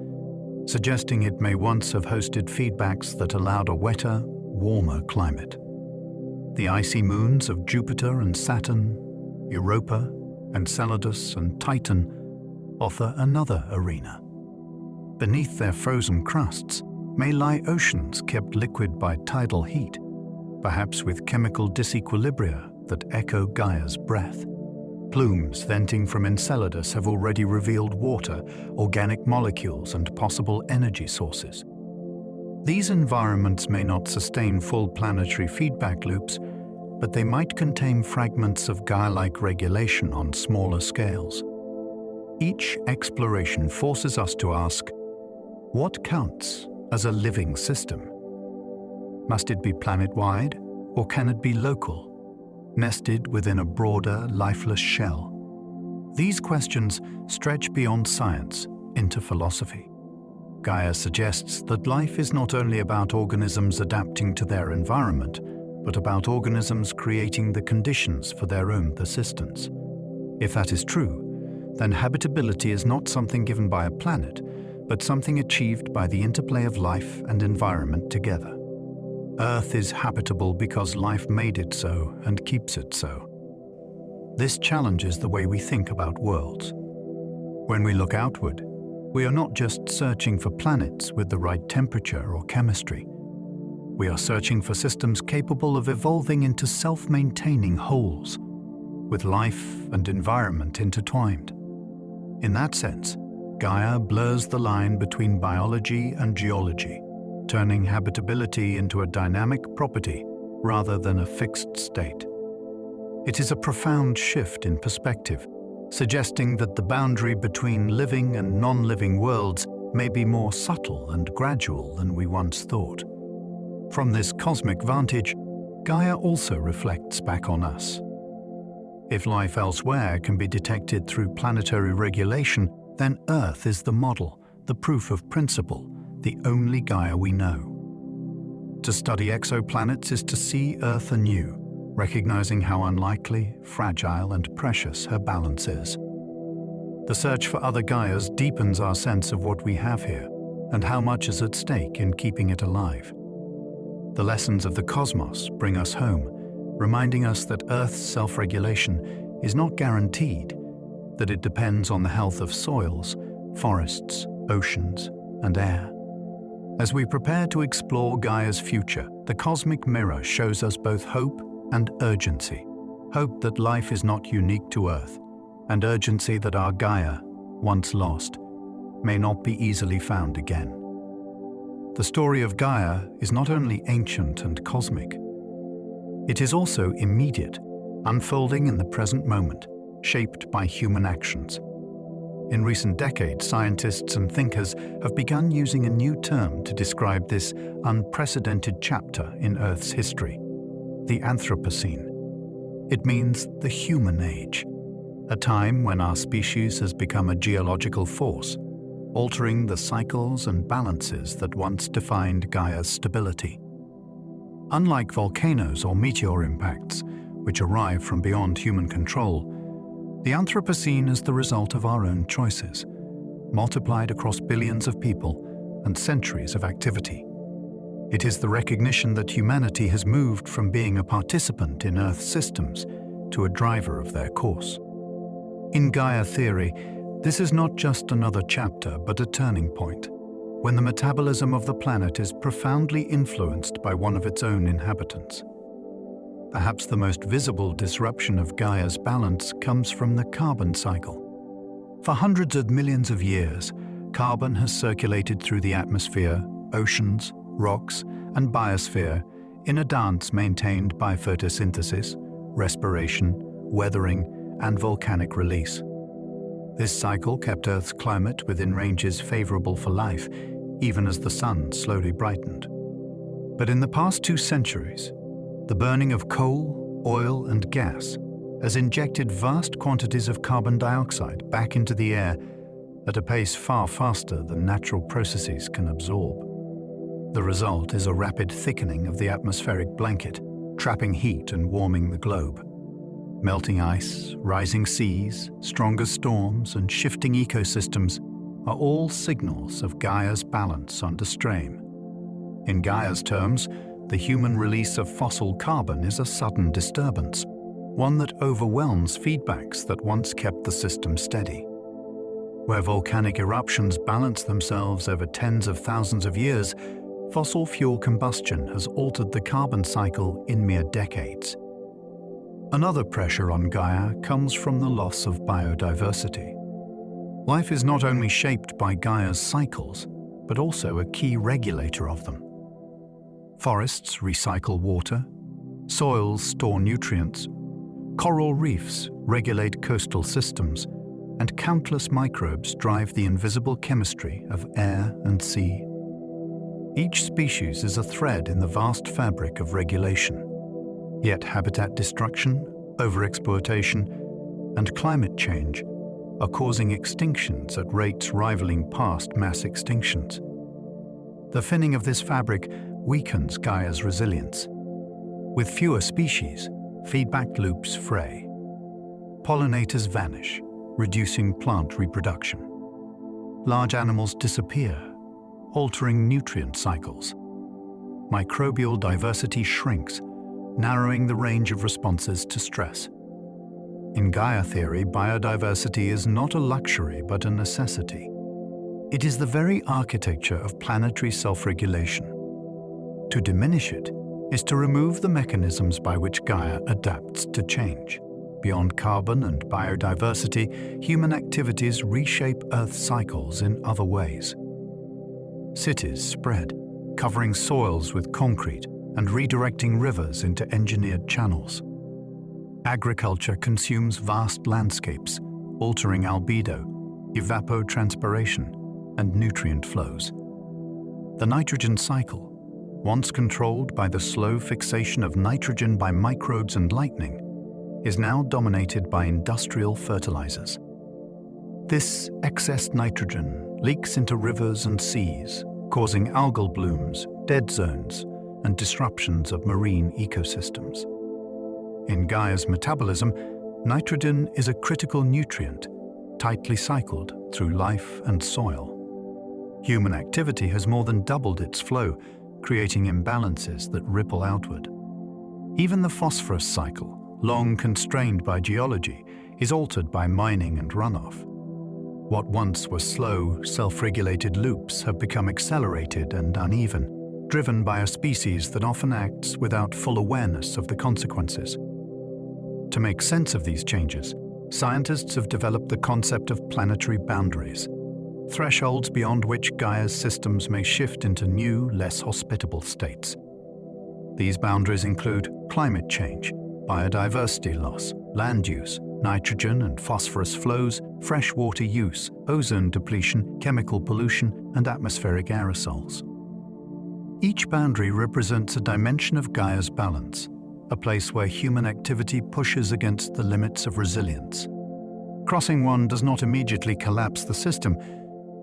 suggesting it may once have hosted feedbacks that allowed a wetter, warmer climate. The icy moons of Jupiter and Saturn, Europa, Enceladus and Titan offer another arena. Beneath their frozen crusts may lie oceans kept liquid by tidal heat, perhaps with chemical disequilibria that echo Gaia's breath. Plumes venting from Enceladus have already revealed water, organic molecules and possible energy sources. These environments may not sustain full planetary feedback loops, but they might contain fragments of Gaia-like regulation on smaller scales. Each exploration forces us to ask, what counts as a living system? Must it be planet-wide, or can it be local, nested within a broader, lifeless shell? These questions stretch beyond science into philosophy. Gaia suggests that life is not only about organisms adapting to their environment, but about organisms creating the conditions for their own persistence. If that is true, then habitability is not something given by a planet, but something achieved by the interplay of life and environment together. Earth is habitable because life made it so and keeps it so. This challenges the way we think about worlds. When we look outward, we are not just searching for planets with the right temperature or chemistry. We are searching for systems capable of evolving into self-maintaining wholes, with life and environment intertwined. In that sense, Gaia blurs the line between biology and geology, turning habitability into a dynamic property rather than a fixed state. It is a profound shift in perspective, suggesting that the boundary between living and non-living worlds may be more subtle and gradual than we once thought. From this cosmic vantage, Gaia also reflects back on us. If life elsewhere can be detected through planetary regulation, then Earth is the model, the proof of principle, the only Gaia we know. To study exoplanets is to see Earth anew, recognizing how unlikely, fragile, and precious her balance is. The search for other Gaias deepens our sense of what we have here and how much is at stake in keeping it alive. The lessons of the cosmos bring us home, reminding us that Earth's self-regulation is not guaranteed, that it depends on the health of soils, forests, oceans, and air. As we prepare to explore Gaia's future, the cosmic mirror shows us both hope and urgency. Hope that life is not unique to Earth, and urgency that our Gaia, once lost, may not be easily found again. The story of Gaia is not only ancient and cosmic, it is also immediate, unfolding in the present moment, shaped by human actions. In recent decades, scientists and thinkers have begun using a new term to describe this unprecedented chapter in Earth's history, the Anthropocene. It means the human age, a time when our species has become a geological force, altering the cycles and balances that once defined Gaia's stability. Unlike volcanoes or meteor impacts, which arrive from beyond human control, the Anthropocene is the result of our own choices, multiplied across billions of people and centuries of activity. It is the recognition that humanity has moved from being a participant in Earth's systems to a driver of their course. In Gaia Theory, this is not just another chapter but a turning point, when the metabolism of the planet is profoundly influenced by one of its own inhabitants. Perhaps the most visible disruption of Gaia's balance comes from the carbon cycle. For hundreds of millions of years, carbon has circulated through the atmosphere, oceans, rocks, and biosphere in a dance maintained by photosynthesis, respiration, weathering, and volcanic release. This cycle kept Earth's climate within ranges favorable for life, even as the sun slowly brightened. But in the past 2 centuries, the burning of coal, oil, and gas has injected vast quantities of carbon dioxide back into the air at a pace far faster than natural processes can absorb. The result is a rapid thickening of the atmospheric blanket, trapping heat and warming the globe. Melting ice, rising seas, stronger storms, and shifting ecosystems are all signals of Gaia's balance under strain. In Gaia's terms, the human release of fossil carbon is a sudden disturbance, one that overwhelms feedbacks that once kept the system steady. Where volcanic eruptions balance themselves over tens of thousands of years, fossil fuel combustion has altered the carbon cycle in mere decades. Another pressure on Gaia comes from the loss of biodiversity. Life is not only shaped by Gaia's cycles, but also a key regulator of them. Forests recycle water, soils store nutrients, coral reefs regulate coastal systems, and countless microbes drive the invisible chemistry of air and sea. Each species is a thread in the vast fabric of regulation. Yet habitat destruction, overexploitation, and climate change are causing extinctions at rates rivaling past mass extinctions. The thinning of this fabric weakens Gaia's resilience. With fewer species, feedback loops fray. Pollinators vanish, reducing plant reproduction. Large animals disappear, altering nutrient cycles. Microbial diversity shrinks, narrowing the range of responses to stress. In Gaia Theory, biodiversity is not a luxury but a necessity. It is the very architecture of planetary self-regulation. To diminish it is to remove the mechanisms by which Gaia adapts to change. Beyond carbon and biodiversity, human activities reshape Earth's cycles in other ways. Cities spread, covering soils with concrete and redirecting rivers into engineered channels. Agriculture consumes vast landscapes, altering albedo, evapotranspiration, and nutrient flows. The nitrogen cycle, once controlled by the slow fixation of nitrogen by microbes and lightning, is now dominated by industrial fertilizers. This excess nitrogen leaks into rivers and seas, causing algal blooms, dead zones, and disruptions of marine ecosystems. In Gaia's metabolism, nitrogen is a critical nutrient, tightly cycled through life and soil. Human activity has more than doubled its flow, creating imbalances that ripple outward. Even the phosphorus cycle, long constrained by geology, is altered by mining and runoff. What once were slow, self-regulated loops have become accelerated and uneven, driven by a species that often acts without full awareness of the consequences. To make sense of these changes, scientists have developed the concept of planetary boundaries, thresholds beyond which Gaia's systems may shift into new, less hospitable states. These boundaries include climate change, biodiversity loss, land use, nitrogen and phosphorus flows, freshwater use, ozone depletion, chemical pollution, and atmospheric aerosols. Each boundary represents a dimension of Gaia's balance, a place where human activity pushes against the limits of resilience. Crossing one does not immediately collapse the system,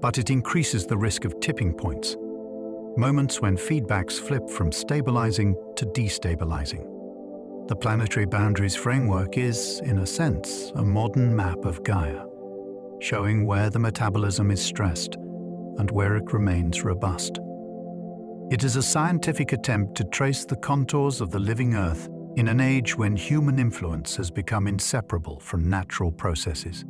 but it increases the risk of tipping points, moments when feedbacks flip from stabilizing to destabilizing. The planetary boundaries framework is, in a sense, a modern map of Gaia, showing where the metabolism is stressed and where it remains robust. It is a scientific attempt to trace the contours of the living Earth in an age when human influence has become inseparable from natural processes.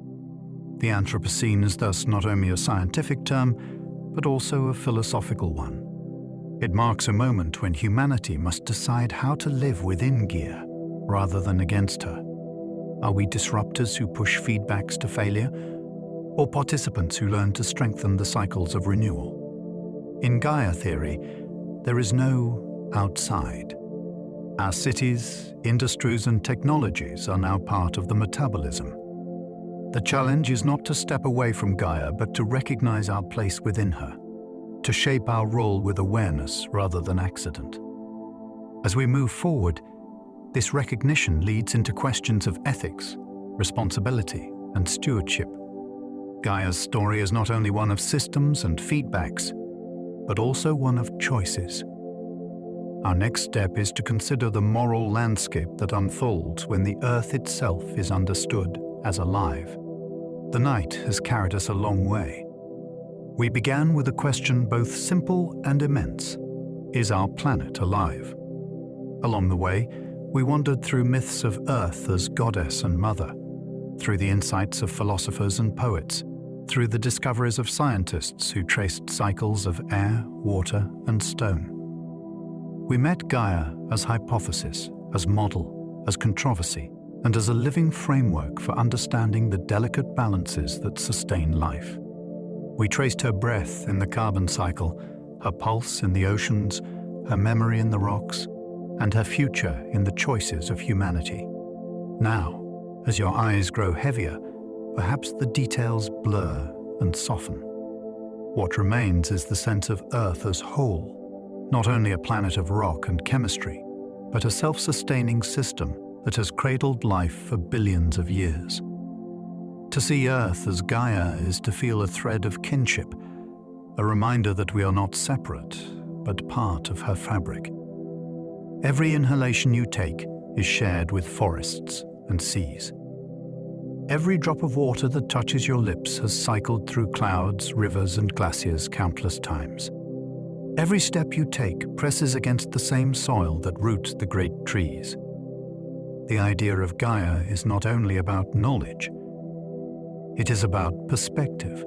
The Anthropocene is thus not only a scientific term, but also a philosophical one. It marks a moment when humanity must decide how to live within Gaia, rather than against her. Are we disruptors who push feedbacks to failure, or participants who learn to strengthen the cycles of renewal? In Gaia Theory, there is no outside. Our cities, industries, and technologies are now part of the metabolism. The challenge is not to step away from Gaia, but to recognize our place within her, to shape our role with awareness rather than accident. As we move forward, this recognition leads into questions of ethics, responsibility, and stewardship. Gaia's story is not only one of systems and feedbacks, but also one of choices. Our next step is to consider the moral landscape that unfolds when the Earth itself is understood as alive. The night has carried us a long way. We began with a question both simple and immense: is our planet alive? Along the way, we wandered through myths of Earth as goddess and mother, through the insights of philosophers and poets, through the discoveries of scientists who traced cycles of air, water, and stone. We met Gaia as hypothesis, as model, as controversy, and as a living framework for understanding the delicate balances that sustain life. We traced her breath in the carbon cycle, her pulse in the oceans, her memory in the rocks, and her future in the choices of humanity. Now, as your eyes grow heavier, perhaps the details blur and soften. What remains is the sense of Earth as whole, not only a planet of rock and chemistry, but a self-sustaining system that has cradled life for billions of years. To see Earth as Gaia is to feel a thread of kinship, a reminder that we are not separate, but part of her fabric. Every inhalation you take is shared with forests and seas. Every drop of water that touches your lips has cycled through clouds, rivers, and glaciers countless times. Every step you take presses against the same soil that roots the great trees. The idea of Gaia is not only about knowledge, it is about perspective.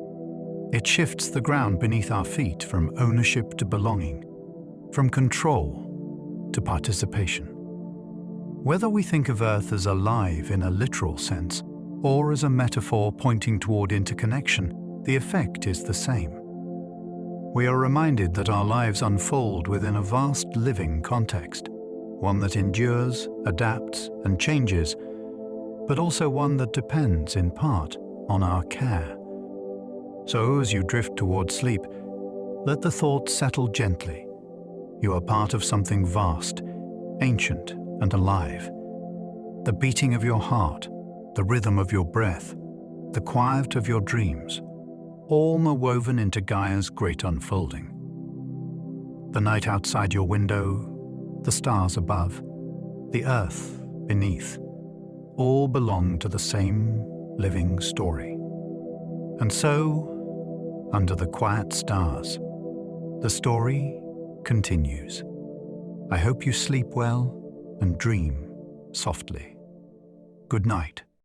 It shifts the ground beneath our feet from ownership to belonging, from control to participation. Whether we think of Earth as alive in a literal sense, or as a metaphor pointing toward interconnection, the effect is the same. We are reminded that our lives unfold within a vast living context, one that endures, adapts, and changes, but also one that depends in part on our care. So as you drift towards sleep, let the thought settle gently. You are part of something vast, ancient and alive. The beating of your heart, the rhythm of your breath, the quiet of your dreams, all are woven into Gaia's great unfolding. The night outside your window, the stars above, the earth beneath, all belong to the same living story. And so, under the quiet stars, the story continues. I hope you sleep well and dream softly. Good night.